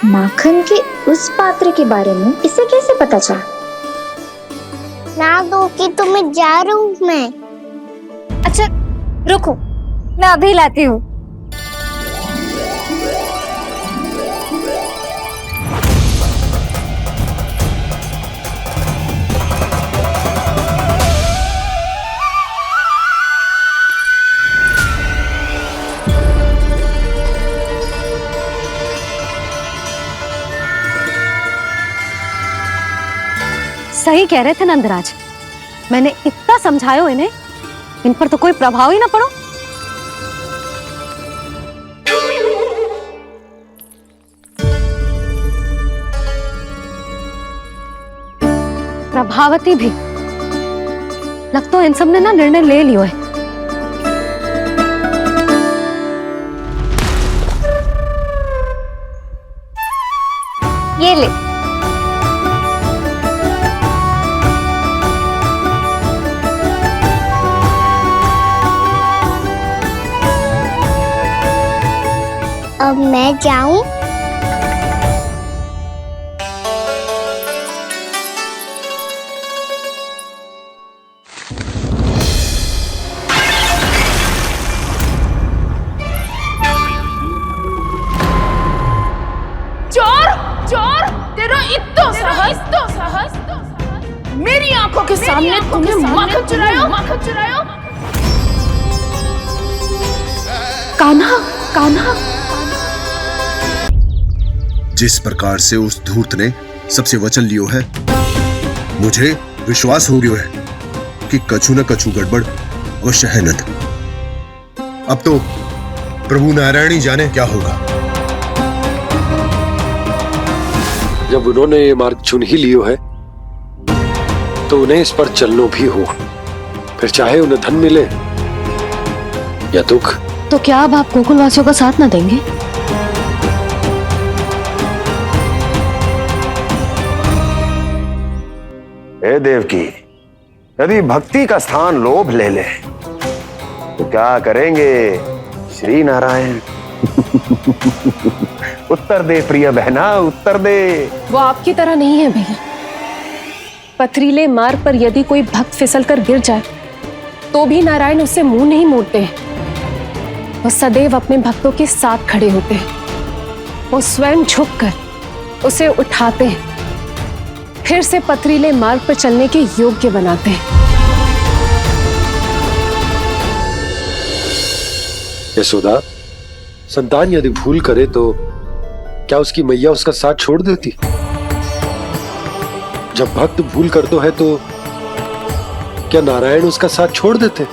माखन के उस पात्र के बारे में इसे कैसे पता चला? ना दोगी तो मैं जा रहा हूँ मैं। अच्छा रुको, मैं अभी लाती हूँ। सही कह रहे थे नंदराज, मैंने इतना समझायो इन्हें, इन पर तो कोई प्रभाव ही ना पड़ो। प्रभावती भी लगता है इन सब ने ना निर्णय ले लियो है। ये ले। अब मैं जाऊं? चोर चोर, तेरा इतना साहस मेरी आंखों के सामने तुमने माखन चुरायो। कान्हा, कान्हा। जिस प्रकार से उस धूर्त ने सबसे वचन लियो है, मुझे विश्वास हो गयो है कि कछु न कछु गड़बड़ अवश्य है नंद। अब तो प्रभु नारायण ही जाने क्या होगा। जब उन्होंने ये मार्ग चुन ही लियो है तो उन्हें इस पर चलना भी हो, फिर चाहे उन्हें धन मिले या दुख। तो क्या अब आप गोकुलवासियों का साथ ना देंगे? हे देवकी, यदि भक्ति का स्थान लोभ ले ले तो क्या करेंगे श्री नारायण? उत्तर दे प्रिय बहना, उत्तर दे। वो आपकी तरह नहीं है भैया। पथरीले मार्ग पर यदि कोई भक्त फिसल कर गिर जाए तो भी नारायण उससे मुंह नहीं मोड़ते हैं। वो सदैव अपने भक्तों के साथ खड़े होते हैं। वो स्वयं झुककर उसे उठाते हैं, फिर से पथरीले मार्ग पर चलने के योग्य बनाते हैं। यशोदा, संतान यदि भूल करे तो क्या उसकी मैया उसका साथ छोड़ देती? जब भक्त भूल करता है तो क्या नारायण उसका साथ छोड़ देते?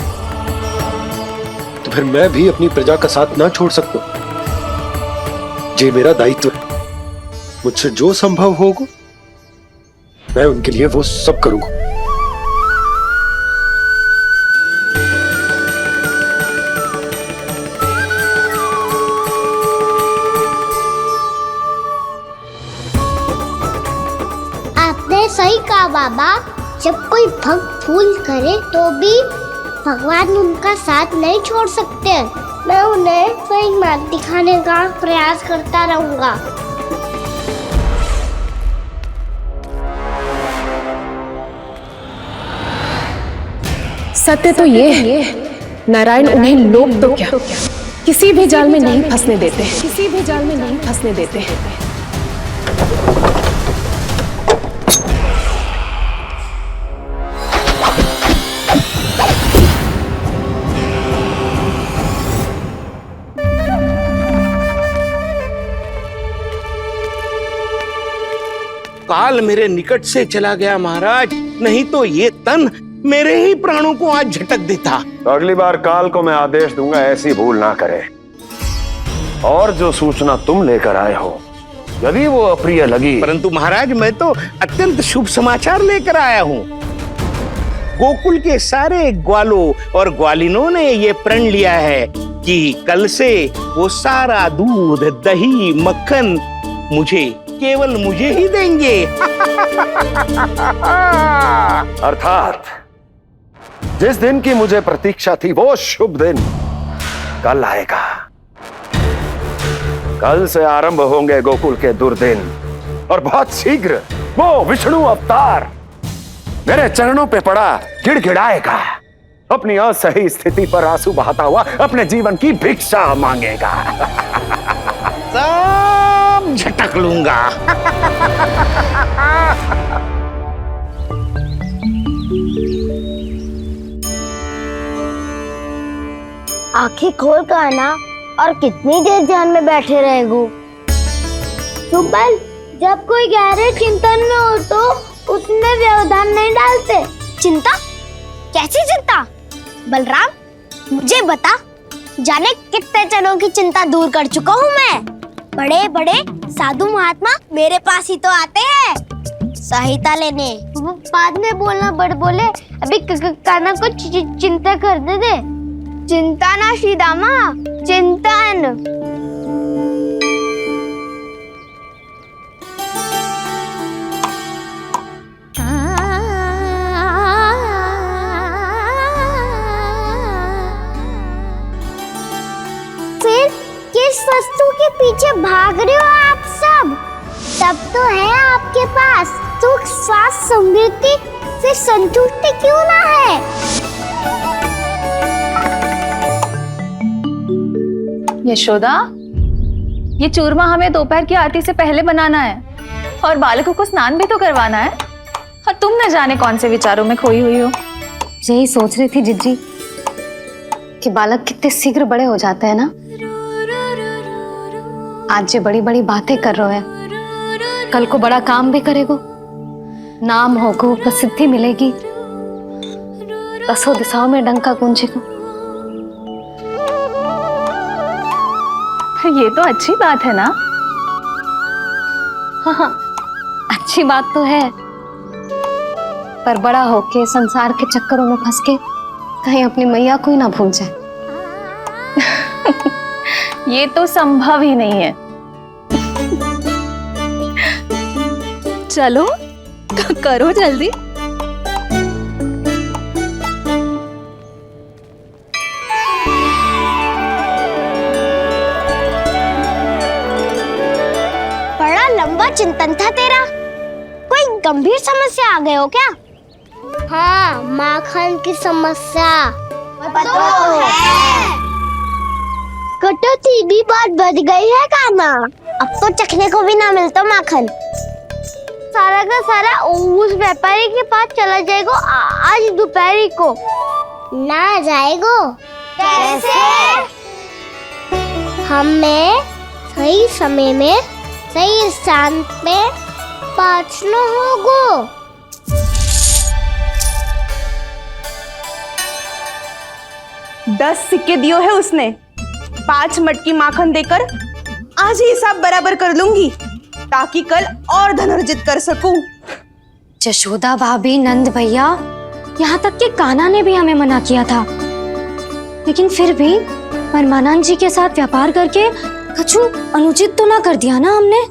तो फिर मैं भी अपनी प्रजा का साथ ना छोड़ सकता। ये मेरा दायित्व है। मुझसे जो संभव होगा मैं उनके लिए वो सब करूंगा। आपने सही कहा बाबा, जब कोई भक्त भूल करे तो भी भगवान उनका साथ नहीं छोड़ सकते। मैं उन्हें सही मार्ग दिखाने का प्रयास करता रहूंगा। सत्य तो ये है, नारायण उन्हें लोग तो क्या किसी भी जाल में नहीं फंसने देते, किसी भी जाल में नहीं फंसने देते। काल मेरे निकट से चला गया महाराज, नहीं तो ये तन मेरे ही प्राणों को आज झटक देता। तो अगली बार काल को मैं आदेश दूंगा ऐसी भूल ना करे। और जो सूचना तुम लेकर आए हो यदि वो अप्रिय लगी, परंतु महाराज मैं तो अत्यंत शुभ समाचार लेकर आया हूँ। गोकुल के सारे ग्वालों और ग्वालिनों ने ये प्रण लिया है कि कल से वो सारा दूध, दही, मक्खन मुझे, केवल मुझे ही देंगे। अर्थात जिस दिन की मुझे प्रतीक्षा थी वो शुभ दिन कल आएगा। कल से आरंभ होंगे गोकुल के दुर्दिन और बहुत शीघ्र वो विष्णु अवतार मेरे चरणों पे पड़ा गिड़गिड़ाएगा, अपनी असही स्थिति पर आंसू बहाता हुआ अपने जीवन की भिक्षा मांगेगा। सब झटक लूंगा। आंखें खोल कर आना, और कितनी देर ध्यान में बैठे रहेगो? सुबल, जब कोई गहरे चिंतन में हो तो उसमें व्यवधान नहीं डालते। चिंता? कैसी चिंता? बलराम मुझे बता, जाने कितने जनों की चिंता दूर कर चुका हूँ मैं। बड़े बड़े साधु महात्मा मेरे पास ही तो आते हैं सहायता लेने। बाद में बोलना बड़ बोले, अभी कान्हा को चिंता कर दे। चिंता ना श्रीदामा, चिंतन। फिर किस वस्तु के पीछे भाग रहे हो आप सब? तब तो है आपके पास सुख, स्वास्थ्य, समृद्धि, फिर संतुष्टि क्यों ना है? यशोदा, ये चूरमा हमें दोपहर की आरती से पहले बनाना है और बालकों को स्नान भी तो करवाना है, और तुम न जाने कौन से विचारों में खोई हुई हो। यही सोच रही थी जिज्जी कि बालक कितने शीघ्र बड़े हो जाते हैं ना। आज जो बड़ी बड़ी बातें कर रहे हैं, कल को बड़ा काम भी करेगो, नाम होगो, प्रसिद्धि मिलेगी, दसों दिशाओं में डंका गूंजेगा। ये तो अच्छी बात है ना। हाँ, अच्छी बात तो है, पर बड़ा होके संसार के चक्करों में फंस के कहीं अपनी मैया को ही ना भूल जाए। ये तो संभव ही नहीं है। चलो करो जल्दी। बड़ा लंबा चिंतन था तेरा। कोई गंभीर समस्या आ गए हो क्या? हाँ, माखन की समस्या तो है। कटौती भी बहुत बढ़ गई है कान्हा। अब तो चखने को भी ना मिलता माखन। सारा का सारा उस व्यापारी के पास चला जाएगा आज दोपहर को। ना जाएगो? कैसे? हमें सही समय में सही स्थान पे पहुंचना होगा। 10 सिक्के दियो है उसने, 5 मटकी माखन देकर आज ही हिसाब बराबर कर लूंगी, ताकि कल और धन अर्जित कर सकूं। यशोदा भाभी, नंद भैया, यहाँ तक कि कान्हा ने भी हमें मना किया था, लेकिन फिर भी परमानंद जी के साथ व्यापार करके कछु अनुचित तो ना कर दिया ना हमने?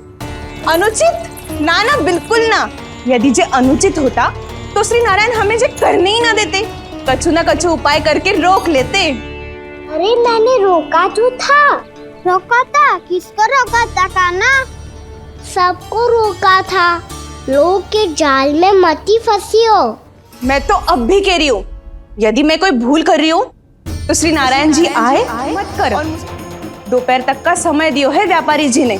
अनुचित? ना ना, बिल्कुल ना। यदि जे अनुचित होता तो श्री नारायण हमें जे करने ही ना देते। कछु न कछु उपाय करके रोक लेते। अरे मैंने रोका तो था। रोका था? किसको रोका था कान्हा? सबको रोका था। लोग के जाल में मत ही फंसी हो। मैं तो अब भी कह रही हूँ, यदि मैं कोई भूल कर रही हूँ तो श्री नारायण जी आए मत कर। दोपहर तक का समय दियो है व्यापारी जी ने।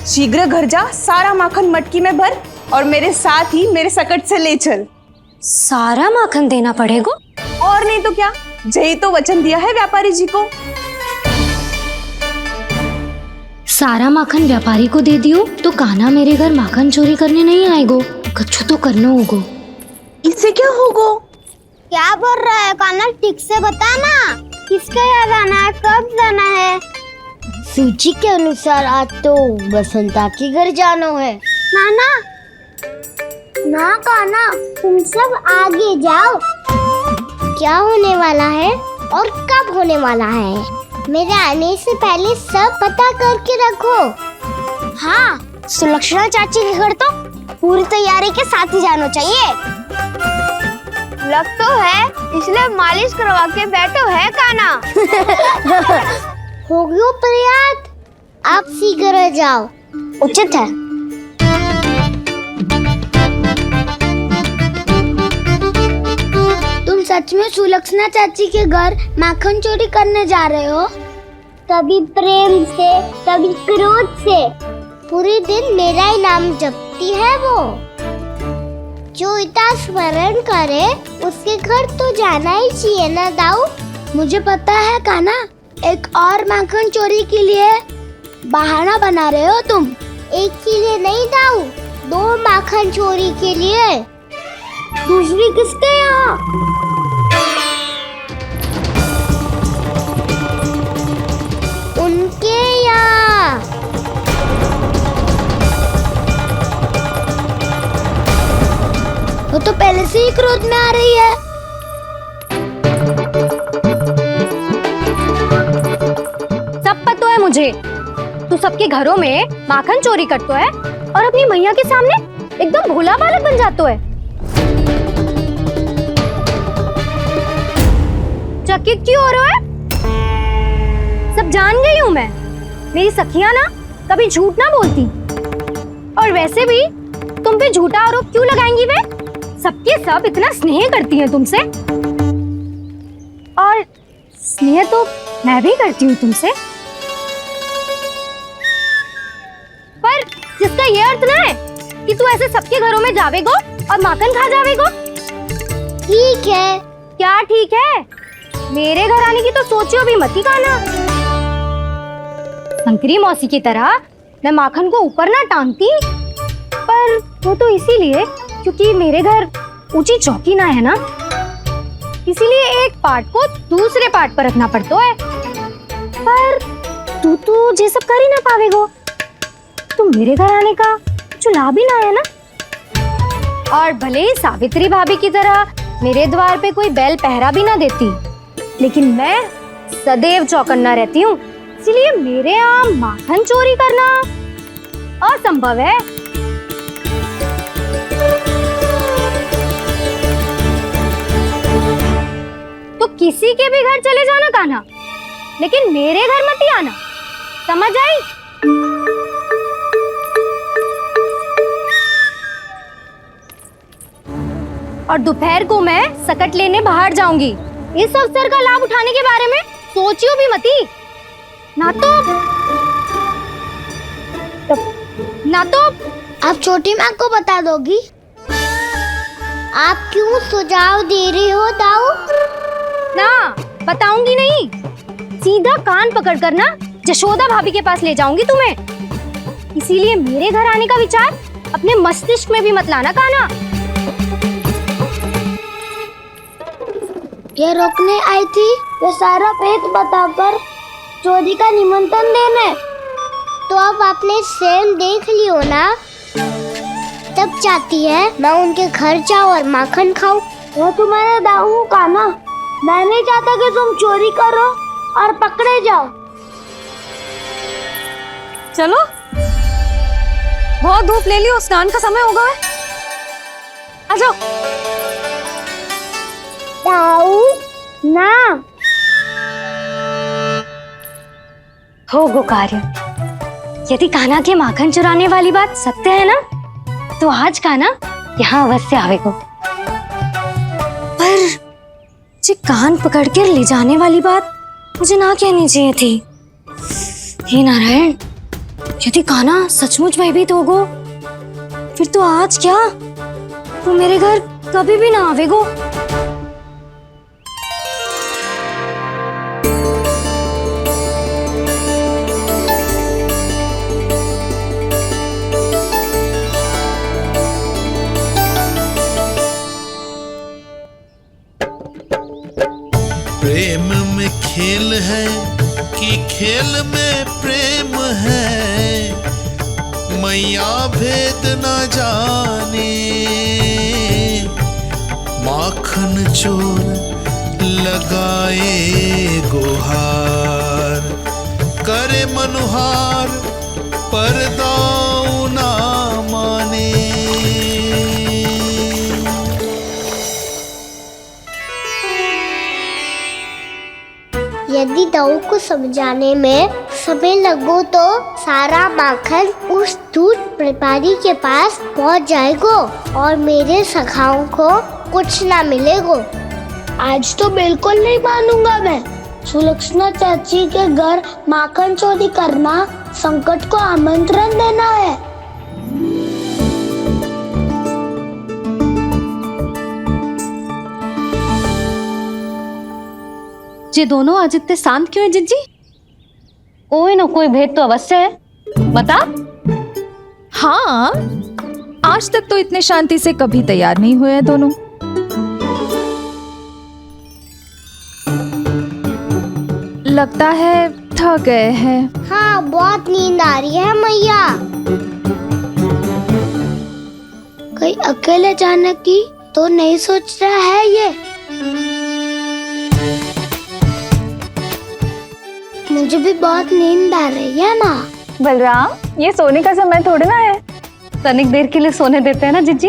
शीघ्र घर जा, सारा माखन मटकी में भर और मेरे साथ ही मेरे सकट से ले चल। सारा माखन देना पड़ेगा? और नहीं तो क्या, यही तो वचन दिया है व्यापारी जी को। सारा माखन व्यापारी को दे दियो तो कान्हा मेरे घर माखन चोरी करने नहीं आएगो। कछु तो करना होगो। इससे क्या होगो? क्या बोल रहा है कान्हा? ठीक से बता ना, किसका यहाँ जाना है, कब जाना है? सूची के अनुसार आज तो बसंता के घर जाना है। नाना ना कान्हा, तुम सब आगे जाओ। क्या होने वाला है और कब होने वाला है, मेरे आने से पहले सब पता करके रखो। हाँ, सुलक्षणा चाची के घर तो पूरी तैयारी के साथ ही जाना चाहिए। लग तो है, इसलिए मालिश करवा के बैठो है कान्हा। हो गयो प्रयास, आप शीघ्र जाओ, उचित है। तुम सच में सुलक्षणा चाची के घर माखन चोरी करने जा रहे हो? कभी प्रेम से, कभी क्रोध से, पूरे दिन मेरा ही नाम जपती है वो। जो इतना स्मरण करे उसके घर तो जाना ही चाहिए ना दाऊ। मुझे पता है कान्हा, एक और माखन चोरी के लिए बहाना बना रहे हो तुम। एक के लिए नहीं दाऊ, 2 माखन चोरी के लिए। दूसरी किसके यहाँ? उनके यहाँ। वो तो पहले से ही क्रोध में आ रही है। सब पता है मुझे, तू सबके घरों में माखन चोरी करतो है और अपनी मैया के सामने एकदम भोला बालक बन जातो है। चकित क्यों हो रहे हो? सब जान गई हूँ मैं, मेरी सखियां ना कभी झूठ ना बोलती। और वैसे भी तुम पे झूठा आरोप क्यों लगाएंगी वे? सबके सब इतना स्नेह करती हैं तुमसे, और स्नेह तो मैं भी करती हूँ तुमसे। पर जिसका ये अर्थ ना है कि तू ऐसे सबके घरों में जावेगो और माखन खा जावेगो। ठीक है। क्या ठीक है? मेरे घर आने की तो सोचियो भी मत ही कान्हा। शंकरी मौसी की तरह मैं माखन को ऊपर ना टांगती, पर वो तो इसीलिए क्योंकि मेरे घर ऊंची चौकी ना है ना, इसीलिए एक पार्ट को दूसरे पार्ट पर रखना पड़ता है। पर तू तो ये सब कर ही ना पावेगो, तो मेरे घर आने का कुछ लाभ ही ना है ना। और भले ही सावित्री भाभी की तरह मेरे द्वार पे कोई बैल पहरा भी ना देती, लेकिन मैं सदैव चौकन्ना रहती हूँ, इसलिए मेरे यहाँ माखन चोरी करना असंभव है। तो किसी के भी घर चले जाना कान्हा, लेकिन मेरे घर मत ही आना, समझ आई? और दोपहर को मैं सकट लेने बाहर जाऊंगी। इस अवसर का लाभ उठाने के बारे में सोचियो भी मती, ना तो आप छोटी माँ को बता दोगी? आप क्यों सुझाव दे रही हो दाऊ? ना बताऊंगी नहीं, सीधा कान पकड़ कर ना जशोदा भाभी के पास ले जाऊंगी तुम्हें। इसीलिए मेरे घर आने का विचार अपने मस्तिष्क में भी मत लाना कान्हा। ये रोकने आई थी ये सारा भेद बताकर चोरी का निमंत्रण देने, तो अब आपने स्वयं देख लियो ना। तब चाहती है मैं उनके घर जाऊं और माखन खाऊं। वो तुम्हारा दाऊ कान्हा, मैं नहीं चाहता कि तुम चोरी करो और पकड़े जाओ। चलो, बहुत धूप ले लियो, स्नान का समय होगा है। आ जाओ। ताऊ ना हो गो कार्य। यदि कान्हा के माखन चुराने वाली बात सत्य है ना, तो आज कान्हा यहाँ अवश्य आवेगो। पर जे कान पकड़ कर ले जाने वाली बात मुझे ना कहनी चाहिए थी। हे नारायण, यदि कान्हा सचमुच भयभीत होगो, फिर तो आज क्या वो मेरे घर कभी भी ना आवेगो। प्रेम में खेल है कि खेल में प्रेम है, मैया भेद न जाने। माखन चोर लगाए गुहार, करे मनुहार पर दाऊ ना माने। यदि दाऊ को समझाने में समय लगो तो सारा माखन उस दूध व्यापारी के पास पहुंच जाएगो और मेरे सखाओं को कुछ ना मिलेगो। आज तो बिल्कुल नहीं मानूंगा मैं। सुलक्षणा चाची के घर माखन चोरी करना संकट को आमंत्रण देना है। ये दोनों आज इतने शांत क्यों है जिज्जी? कोई ना कोई भेद तो अवश्य है, बता। हाँ, आज तक तो इतने शांति से कभी तैयार नहीं हुए हैं दोनों। लगता है थक गए हैं। हाँ, बहुत नींद आ रही है मैया। कहीं अकेले जाने की तो नहीं सोच रहा है ये? मुझे भी बहुत नींद आ रही है माँ। बलराम, ये सोने का समय थोड़ी ना है। तनिक देर के लिए सोने देते हैं ना जिज्जी।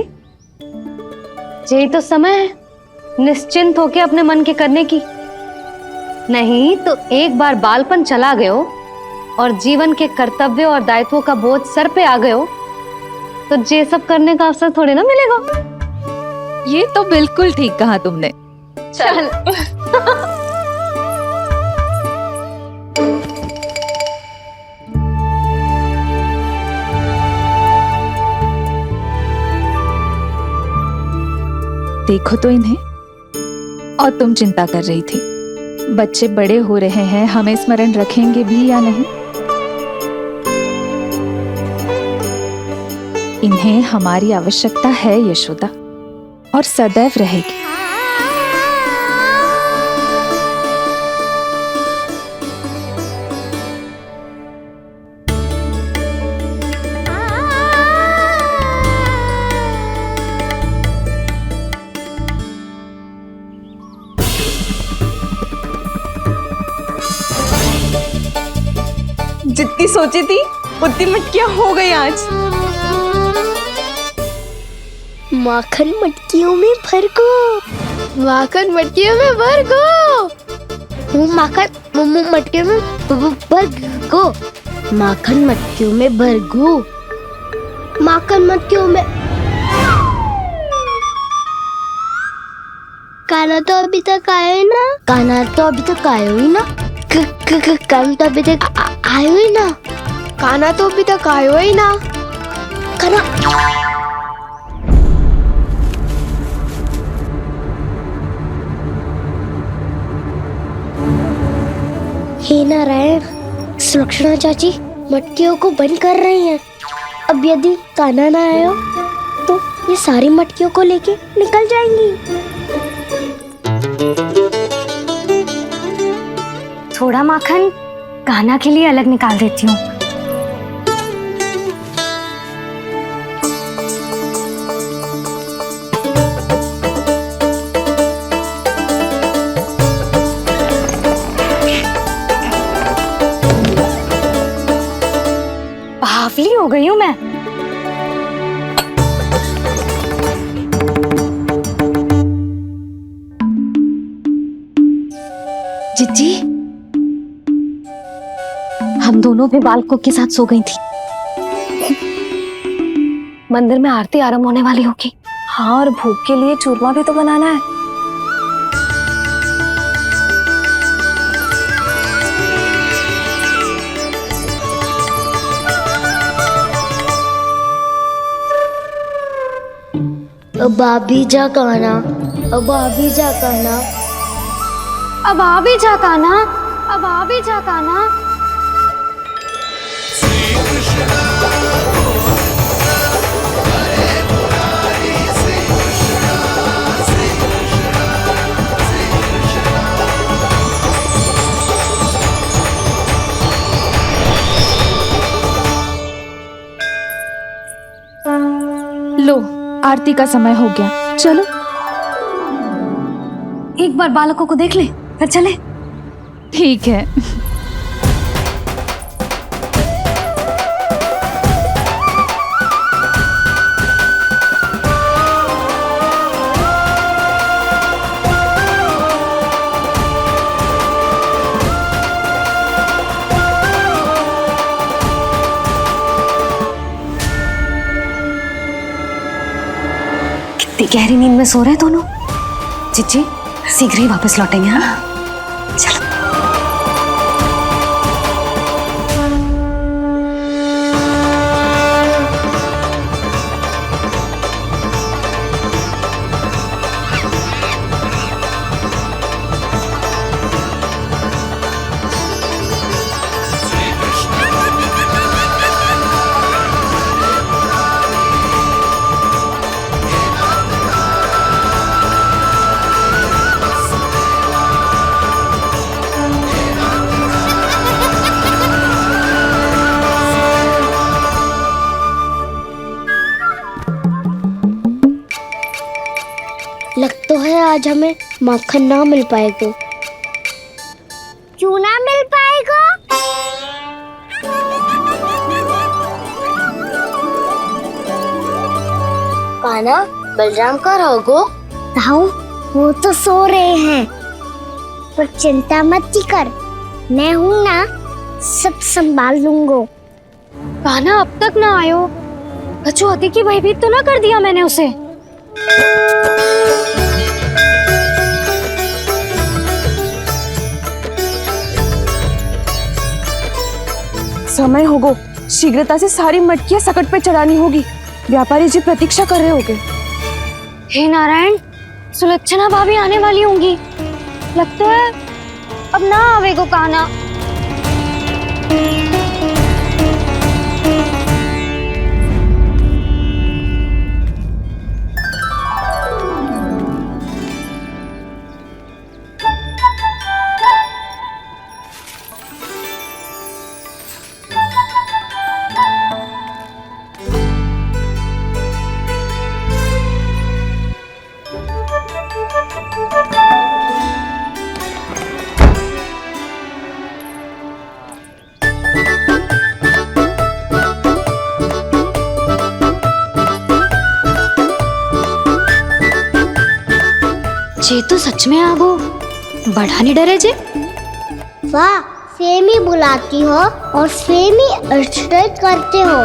यही तो समय है निश्चिंत होके अपने मन के करने की। नहीं तो एक बार बालपन चला गयो और जीवन के कर्तव्यों और दायित्वों का बोझ सर पे आ गयो, तो ये सब करने का अवसर थोड़ी ना मिलेगा। ये तो बिल्कुल ठीक कहा तुमने। चल देखो तो इन्हें। और तुम चिंता कर रही थी बच्चे बड़े हो रहे हैं, हमें स्मरण रखेंगे भी या नहीं। इन्हें हमारी आवश्यकता है यशोदा, और सदैव रहेगी। जितनी सोची थी उतनी मटकियां हो गई आज। माखन मटकियों में भर गो। माखन मटकियों में भर गो। माखन मटकियों में भर गो। माखन मटकियों में भर गो। माखन मटकियों में। कान्हा तो अभी तक आए ना। कान्हा तो अभी तक आयो ही ना। कान्हा तो अभी तक आयो ही ना। कान्हा तो अभी तक आयो ही ना। कान्हा हे नारायण, सुलक्षणा चाची मटकियों को बंद कर रही हैं। अब यदि कान्हा ना आया तो ये सारी मटकियों को लेके निकल जाएंगी। थोड़ा माखन कान्हा के लिए अलग निकाल देती हूँ। बावली हो गई हूँ मैं। दोनों भी बालकों के साथ सो गई थी। मंदिर में आरती आरंभ होने वाली होगी। हाँ, और भूख के लिए चूरमा भी तो बनाना है। अब आ भी जा काना, अब आ भी जा काना, अब आ भी जा काना, अब आ भी जा काना। लो, आरती का समय हो गया, चलो। एक बार बालकों को देख ले, फिर चले। ठीक है। कितनी गहरी नींद में सो रहे हैं दोनों। जीजी शीघ्र ही वापस लौटेंगे। हाँ, चलो। लग तो है आज हमें माखन ना मिल पाएगा। क्यों ना मिल पाएगा? काना, बलराम का रहोगो? ताऊ, वो तो सो रहे हैं, पर चिंता मत कर, मैं हूँ ना, सब संभाल लूंगो। कान्हा अब तक ना आयो, कछु अति की भयभीत तो ना कर दिया मैंने उसे। समय होगो, शीघ्रता से सारी मटकियां सकट पे चढ़ानी होगी। व्यापारी जी प्रतीक्षा कर रहे होंगे। हे नारायण, सुलक्षणा भाभी आने वाली होंगी। लगता है अब ना आवेगो कान्हा। जे तो सच में आगो, बड़ा नहीं डरे जे। वाह, सेम ही बुलाती हो और सेम ही अर्चना करते हो।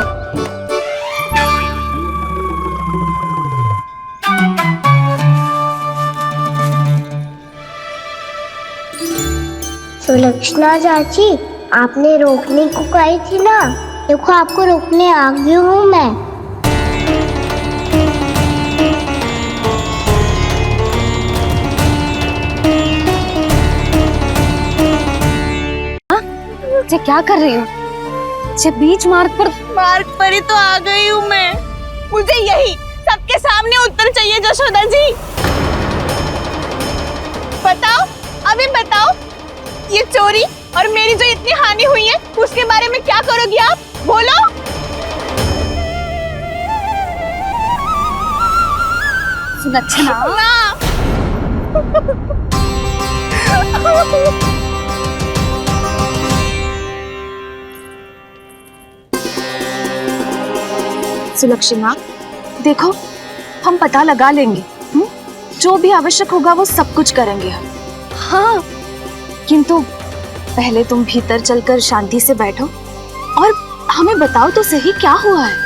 सुलक्षणा चाची, आपने रोकने को कही थी ना, देखो आपको रोकने आ गई हूँ मैं। जे क्या कर रही हो? जे बीच मार्ग पर ही तो आ गई हूँ मैं। मुझे यही सबके सामने उत्तर चाहिए जशोदा जी। बताओ, अभी बताओ, ये चोरी और मेरी जो इतनी हानि हुई है उसके बारे में क्या करोगी आप? बोलो। सुलक्षणा, सुलक्षणा, देखो, हम पता लगा लेंगे। जो भी आवश्यक होगा वो सब कुछ करेंगे हम। हाँ, किंतु पहले तुम भीतर चलकर शांति से बैठो, और हमें बताओ तो सही क्या हुआ है।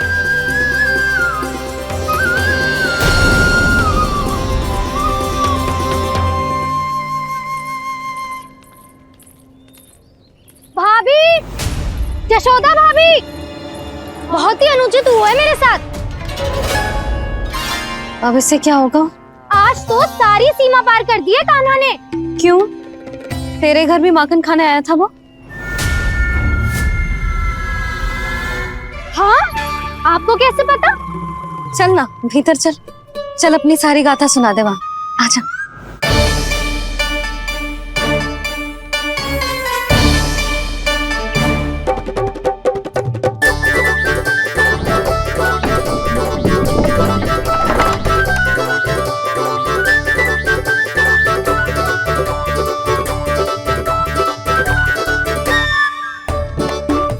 भाभी, यशोदा भाभी, बहुत ही अनुचित हुआ है मेरे साथ। अब इससे क्या होगा? आज तो सारी सीमा पार कर दी है कान्हा ने। क्यों? तेरे घर भी माखन खाने आया था वो? हाँ, आपको कैसे पता? चल ना भीतर चल, चल अपनी सारी गाथा सुना दे वहां। आजा।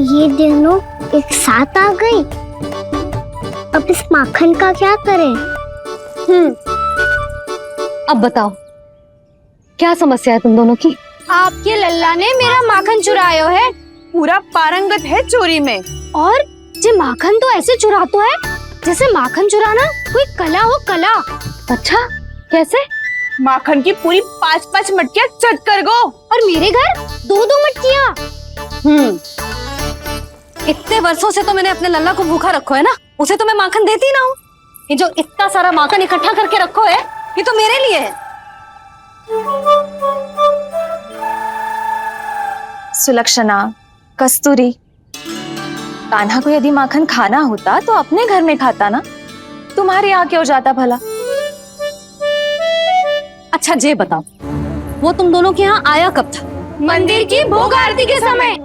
ये दोनों एक साथ आ गई। अब इस माखन का क्या करें? अब बताओ क्या समस्या है तुम दोनों की? आपके लल्ला ने मेरा माखन चुरायो है। पूरा पारंगत है चोरी में। और जे माखन तो ऐसे चुराता है जैसे माखन चुराना कोई कला हो, कला। अच्छा, कैसे? माखन की पूरी 5-5 मटकियां चट कर गो। और मेरे घर 2-2 मटकियां। इतने वर्षों से तो मैंने अपने लल्ला को भूखा रखो है ना, उसे तो मैं माखन देती ना हूँ। ये जो इतना सारा माखन इकट्ठा करके रखो है, ये तो मेरे लिए है। सुलक्षणा, कस्तूरी, कान्हा को यदि माखन खाना होता तो अपने घर में खाता ना, तुम्हारे यहाँ क्यों जाता भला? अच्छा ये बताओ, वो तुम दोनों के यहाँ आया कब था? मंदिर की भोग आरती के समय।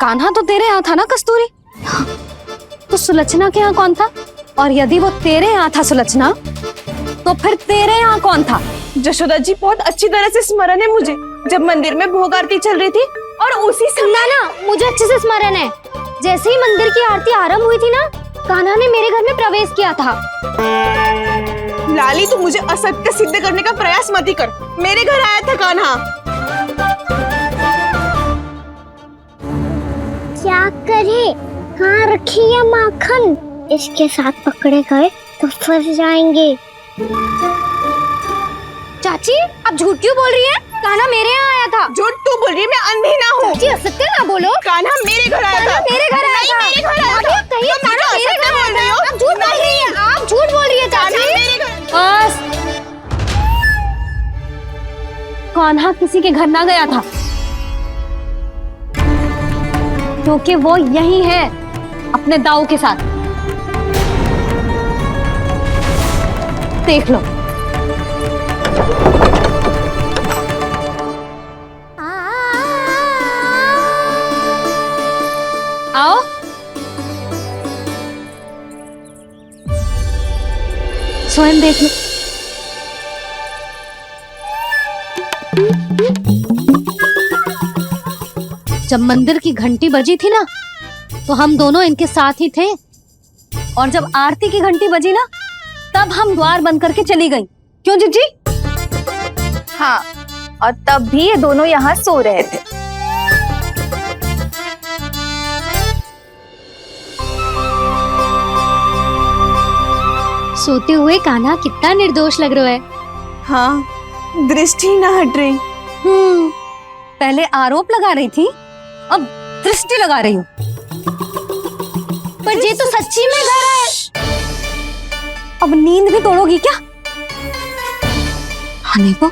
कान्हा तो तेरे यहाँ था ना कस्तूरी? तो सुलक्षणा के यहाँ कौन था? और यदि वो तेरे यहाँ था सुलक्षणा, तो फिर तेरे यहाँ कौन था? जशोदा जी बहुत अच्छी तरह से स्मरण है मुझे, जब मंदिर में भोग आरती चल रही थी और उसी समय ना, मुझे अच्छे से स्मरण है। जैसे ही मंदिर की आरती आरंभ हुई थी ना, कान्हा ने मेरे घर में प्रवेश किया था। लाली, तू मुझे असत्य सिद्ध करने का प्रयास मत ही कर। मेरे घर आया था कान्हा। क्या करे? कहाँ रखी है माखन? इसके साथ पकड़े गए तो फंस जाएंगे। चाची, आप झूठ क्यों बोल रही हैं? कान्हा मेरे यहाँ आया था। झूठ तू बोल रही है, मैं अंधी ना हूँ। चाची, असत्य ना बोलो। कान्हा मेरे घर आया था। मेरे घर आया था। मेरे घर आया था। कहिए कान्हा मेरे घर बोल रही हो? आप झूठ बोल रही हैं। आप झूठ बोल रही है चाची। बस, कान्हा किसी के घर ना गया था, क्योंकि वो यही है अपने दाऊ के साथ। देख लो। आओ। स्वयं देख लो। जब मंदिर की घंटी बजी थी ना, तो हम दोनों इनके साथ ही थे, और जब आरती की घंटी बजी ना, तब हम द्वार बंद करके चली गई। क्यों जीजी? हाँ, और तब भी ये दोनों यहाँ सो रहे थे। सोते हुए कान्हा कितना निर्दोष लग रहा है। हाँ, दृष्टि ना हट रही। पहले आरोप लगा रही थी, अब दृष्टि लगा रही हूँ। पर ये तो सच्ची में घर है। अब नींद भी तोड़ोगी क्या? आने को।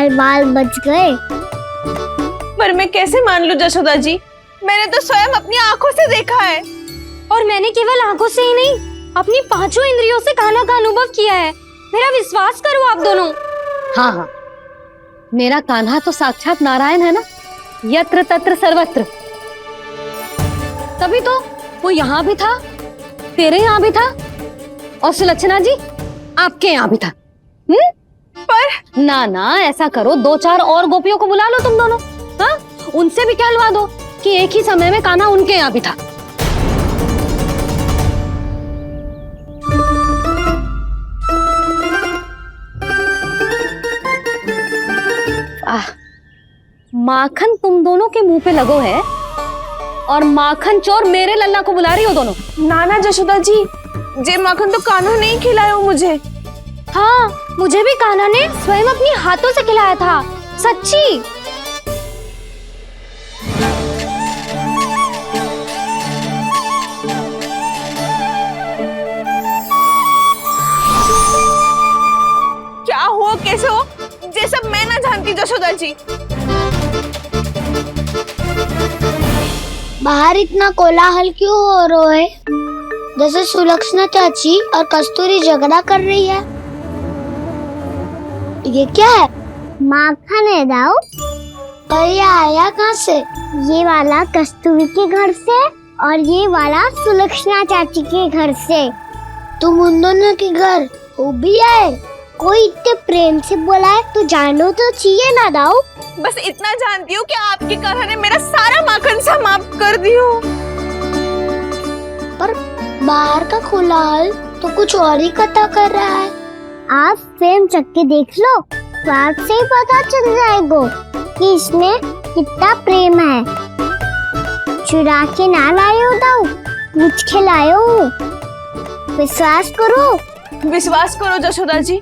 बाल बच गए। पर मैं कैसे मान लूं जशोदा जी? मैंने तो स्वयं अपनी आंखों से देखा है। और मैंने केवल आंखों से ही नहीं, अपनी 5 इंद्रियों से कान्हा का अनुभव किया है। मेरा विश्वास करो आप दोनों। हाँ हाँ, मेरा कान्हा तो साक्षात नारायण है ना, यत्र तत्र सर्वत्र। तभी तो वो यहाँ भी था, तेरे यहाँ भी था, और सुलक्षणा जी आपके यहाँ भी था। पर ना ना, ऐसा करो 2-4 और गोपियों को बुला लो तुम दोनों, हाँ? उनसे भी कहलवा दो कि एक ही समय में कान्हा उनके यहाँ भी था। माखन तुम दोनों के मुंह पे लगो है और माखन चोर मेरे लल्ला को बुला रही हो दोनों। नाना जशोदा जी, जे माखन तो कान्हा ने ही खिलाया मुझे। हाँ, मुझे भी कान्हा ने स्वयं अपनी हाथों से खिलाया था, सच्ची। क्या हो, कैसे हो, ये सब मैं ना जानती जशोदा जी। बाहर इतना कोलाहल क्यों हो रहा है? जैसे सुलक्षणा चाची और कस्तूरी झगड़ा कर रही है। ये क्या है? माखन है दाऊ। और ये आया कहाँ से? ये वाला कस्तूरी के घर से और ये वाला सुलक्षणा चाची के घर से। तुम उन दोनों के घर हो भी आए? कोई इतने प्रेम से बोला है तो जानो तो चाहिए ना दाऊ। बस इतना जानती हूँ कि आपकी कान्हा ने मेरा सारा माखन समाप्त कर दियो। पर बाहर का कोलाहल तो कुछ और ही कथा कर रहा है। आप फिल्म चख के देख लो तो आपसे ही पता चल जाएगा कि इसमें कितना प्रेम है। चुरा के ना लाए हो दाऊ, पूछ के लाए हो। विश्वास करो जशोदा जी,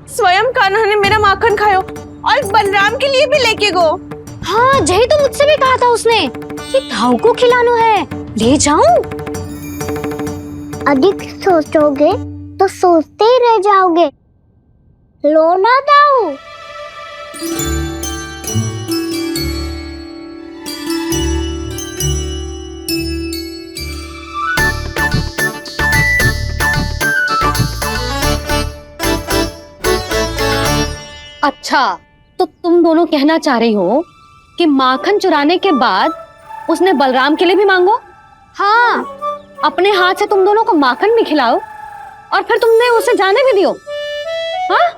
स्वयं कान्हा ने मेरा माखन खायो और बलराम के लिए भी लेके गो। हाँ, जही तो मुझसे भी कहा था उसने कि दाऊ को खिलाना है, ले जाऊं। अधिक सोचोगे तो सोचते ही रह जाओगे। लो ना दाऊ। अच्छा, तो तुम दोनों कहना चाह रही हो कि माखन चुराने के बाद उसने बलराम के लिए भी मांगो? हाँ, अपने हाथ से तुम दोनों को माखन भी खिलाओ और फिर तुमने उसे जाने भी दियो। हाँ?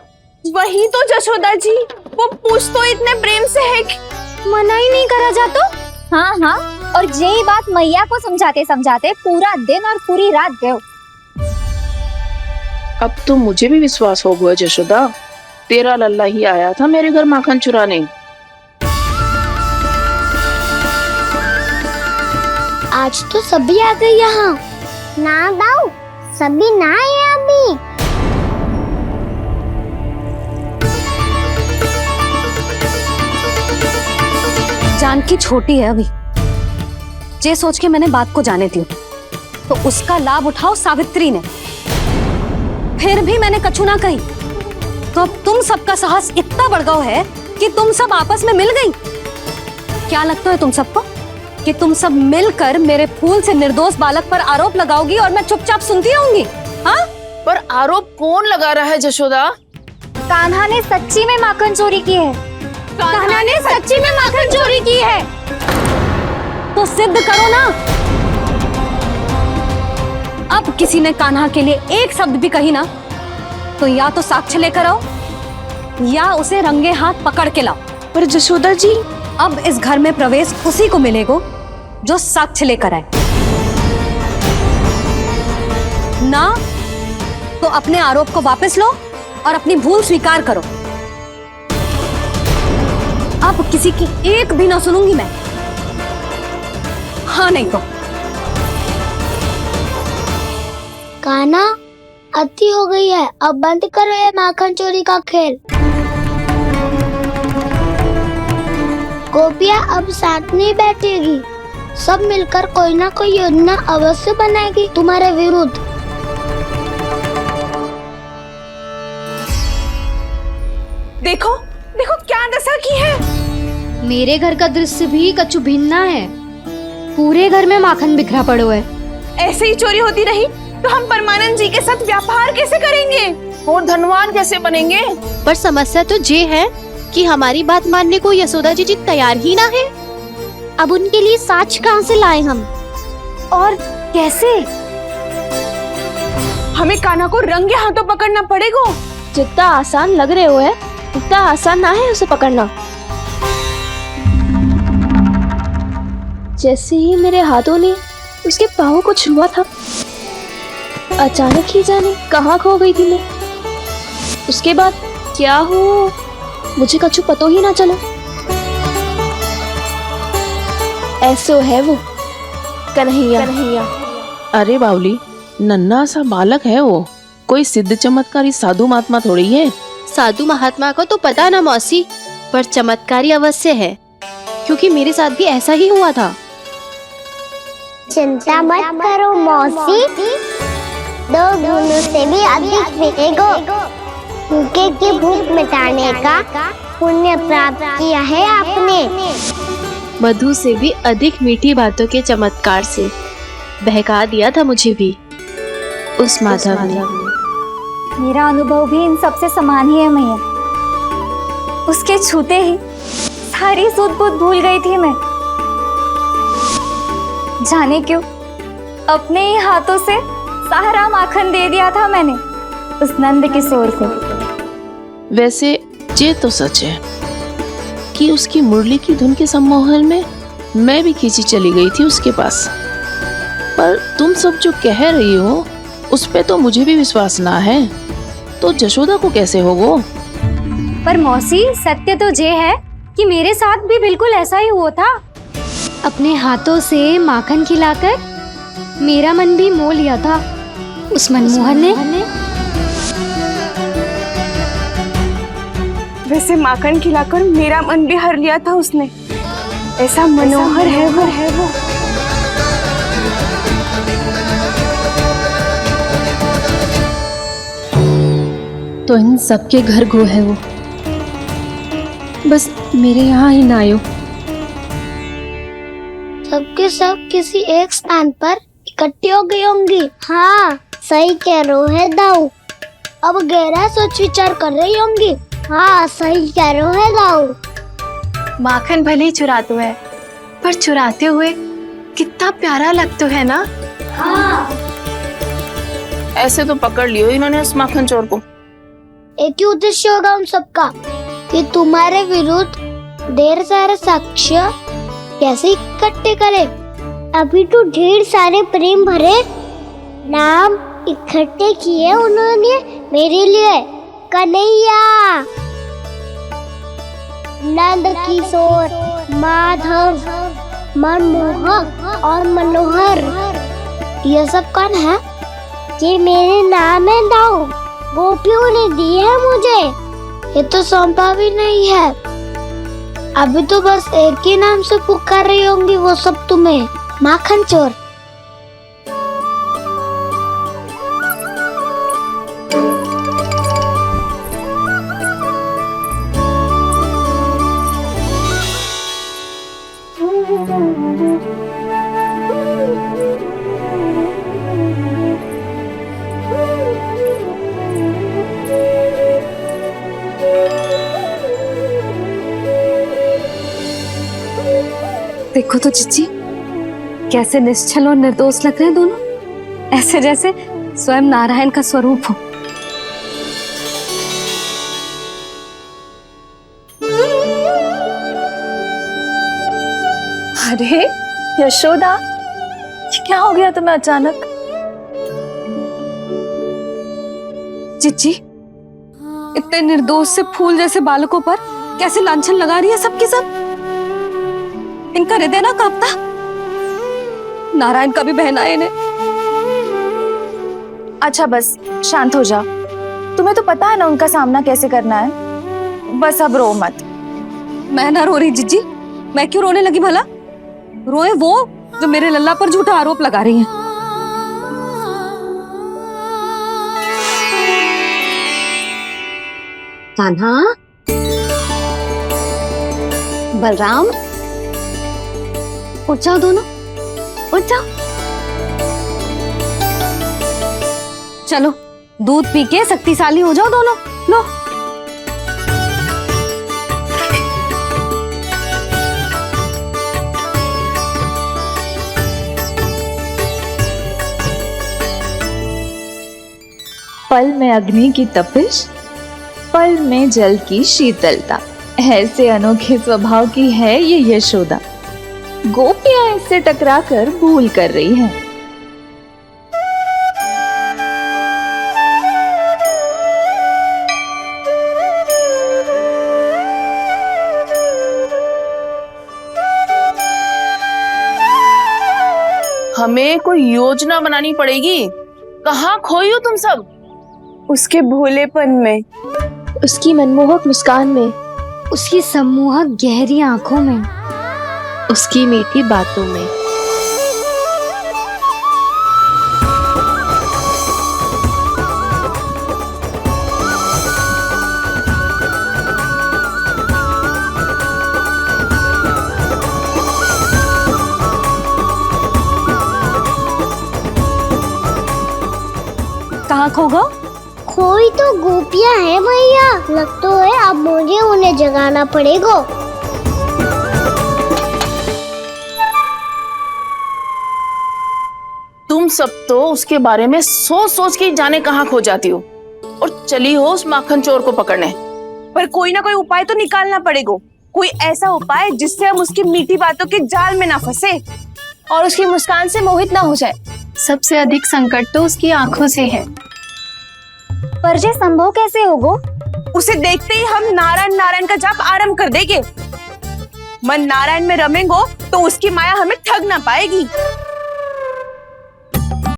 वही तो जशोदा जी, वो पूछ तो इतने प्रेम से है कि मना ही नहीं करा जाता। हाँ हाँ, और यही बात मैया को समझाते समझाते पूरा दिन और पूरी रात गए। अब तो मुझे भी विश्वास हो गया जशोदा, तेरा लल्ला ही आया था मेरे घर माखन चुराने। आज तो सभी आ गए यहाँ। ना दाऊ, सभी ना आए अभी। जानकी छोटी है अभी, ये सोच के मैंने बात को जाने दी तो उसका लाभ उठाओ सावित्री ने। फिर भी मैंने कछु ना कही तो अब तुम सबका साहस इतना बढ़ गया है कि तुम सब आपस में मिल गई। क्या लगता है तुम सबको कि तुम सब मिलकर मेरे फूल से निर्दोष बालक पर आरोप लगाओगी और मैं चुपचाप सुनती रहूंगी? हाँ? पर आरोप कौन लगा रहा है जशोदा? कान्हा ने सच्ची में माखन चोरी की है। कान्हा ने सच्ची में माखन चोरी की है तो सिद्ध करो ना। अब किसी ने कान्हा के लिए एक शब्द भी कही ना तो या तो साक्ष्य लेकर आओ या उसे रंगे हाथ पकड़ के लाओ। पर जशोदा जी, अब इस घर में प्रवेश उसी को मिलेगा जो साक्ष्य लेकर आए। ना तो अपने आरोप को वापस लो और अपनी भूल स्वीकार करो। अब किसी की एक भी ना सुनूंगी मैं। हाँ नहीं तो कान्हा, अति हो गई है, अब बंद करो ये माखन चोरी का खेल। गोपियां अब साथ नहीं बैठेगी, सब मिलकर कोई ना कोई योजना अवश्य बनाएगी तुम्हारे विरुद्ध। देखो देखो क्या दशा की है। मेरे घर का दृश्य भी कछु भिन्न है। पूरे घर में माखन बिखरा पड़ो है। ऐसे ही चोरी होती रही तो हम परमानंद जी के साथ व्यापार कैसे करेंगे और धनवान कैसे बनेंगे? पर समस्या तो ये है कि हमारी बात मानने को यशोदा जी तैयार ही ना है। अब उनके लिए साक्ष्य कहाँ से लाए हम? और कैसे? हमें कान्हा को रंगे हाथों पकड़ना पड़ेगा। जितना आसान लग रहे हो है उतना आसान ना है उसे पकड़ना। जैसे ही मेरे हाथों ने उसके पाँव को छुआ था, अचानक ही जाने कहाँ खो गई थी मैं। उसके बाद क्या हो मुझे कछु पता ही ना चला। ऐसो है वो कन्हैया। अरे बावली, नन्हा सा बालक है वो, कोई सिद्ध चमत्कारी साधु महात्मा थोड़ी है। साधु महात्मा को तो पता ना मौसी, पर चमत्कारी अवश्य है, क्योंकि मेरे साथ भी ऐसा ही हुआ था। चिंता मत करो मौसी, 2 गुणों से भी अधिक मिलेगा। भूखे की भूख मिटाने का पुण्य प्राप्त किया है आपने। मधु से भी अधिक मीठी बातों के चमत्कार से बहका दिया था मुझे भी उस माधव ने। मेरा अनुभव भी इन सबसे समान ही है मैया। उसके छूते ही सारी सूध बूध भूल गई थी मैं। जाने क्यों अपने ही हाथों से सारा माखन दे दिया था मैंने उस नंद किशोर को। वैसे ये तो सच है कि उसकी मुरली की धुन के सम्मोहन में मैं भी खींची चली गई थी उसके पास। पर तुम सब जो कह रही हो उस पे तो मुझे भी विश्वास ना है, तो जशोदा को कैसे होगो? पर मौसी सत्य तो ये है कि मेरे साथ भी बिल्कुल ऐसा ही हुआ था। अपने हाथों से माखन खिलाकर मेरा मन भी मोह लिया था उस मनमोहन ने। वैसे माखन खिलाकर मेरा मन भी हर लिया था उसने। ऐसा मनोहर है वो। तो इन सबके घर गो है वो, बस मेरे यहाँ ही ना आयो। सबके सब किसी एक स्थान पर इकट्ठी हो गई होंगी। हाँ सही कह रहे है दाऊ। अब गहरा सोच विचार कर रही होंगी। हाँ सही कह रहे है दाऊ। माखन भले ही चुराते है, पर चुराते हुए कितना प्यारा लगता है ना। हाँ ऐसे तो पकड़ लियो इन्होंने उस माखन चोर को। एक ही उद्देश्य होगा उन सबका कि तुम्हारे विरुद्ध ढेर सारे साक्ष्य कैसे इकट्ठे करे। अभी तो ढेर सारे प्रेम भरे नाम इकट्ठे किए उन्होंने मेरे लिए। कन्हैया, नंद किशोर, माधव, मनमोहक और मनोहर, ये सब कौन है? ये मेरे नाम है दाऊ। गोपियों ने दी है मुझे, ये तो सौंपा भी नहीं है। अभी तो बस एक ही नाम से पुकार रही होंगी वो सब तुम्हें, माखन चोर। देखो तो चिच्ची, कैसे निश्चल और निर्दोष लग रहे हैं दोनों, ऐसे जैसे स्वयं नारायण का स्वरूप हो। अरे यशोदा, ये क्या हो गया तुम्हें अचानक? चिच्ची, इतने निर्दोष से फूल जैसे बालकों पर कैसे लांछन लगा रही है सबकी सब। इनका हृदय ना कांपता? नारायण का भी बहना है इन्हें। अच्छा बस शांत हो जाओ, तुम्हें तो पता है ना उनका सामना कैसे करना है। बस अब रो मत। मैं ना रो रही जिज्जी, मैं क्यों रोने लगी भला? रोए वो जो मेरे लल्ला पर झूठा आरोप लगा रही हैं। कान्हा, बलराम, उठ जाओ दोनों, उठ जाओ। चलो दूध पी के शक्तिशाली हो जाओ दोनों। लो पल में अग्नि की तपिश, पल में जल की शीतलता, ऐसे अनोखे स्वभाव की है ये यशोदा। गोपियां इससे टकराकर भूल कर रही हैं। हमें कोई योजना बनानी पड़ेगी। कहाँ खोई हो तुम सब? उसके भोलेपन में, उसकी मनमोहक मुस्कान में, उसकी सम्मोहक गहरी आंखों में, उसकी मीठी बातों में। कहाँ खो गो? खोई तो गोपियां हैं भैया। लगता है अब मुझे उन्हें जगाना पड़ेगा। तुम सब तो उसके बारे में सोच सोच के जाने कहाँ खो जाती हो और चली हो उस माखन चोर को पकड़ने। पर कोई ना कोई उपाय तो निकालना पड़ेगा। कोई ऐसा उपाय जिससे हम उसकी मीठी बातों के जाल में ना फंसे और उसकी मुस्कान से मोहित ना हो जाए। सबसे अधिक संकट तो उसकी आंखों से है। पर ये संभव कैसे होगा? उसे देखते ही हम नारायण नारायण का जाप आरंभ कर देंगे। मन नारायण में रमेंगो तो उसकी माया हमें ठग ना पाएगी।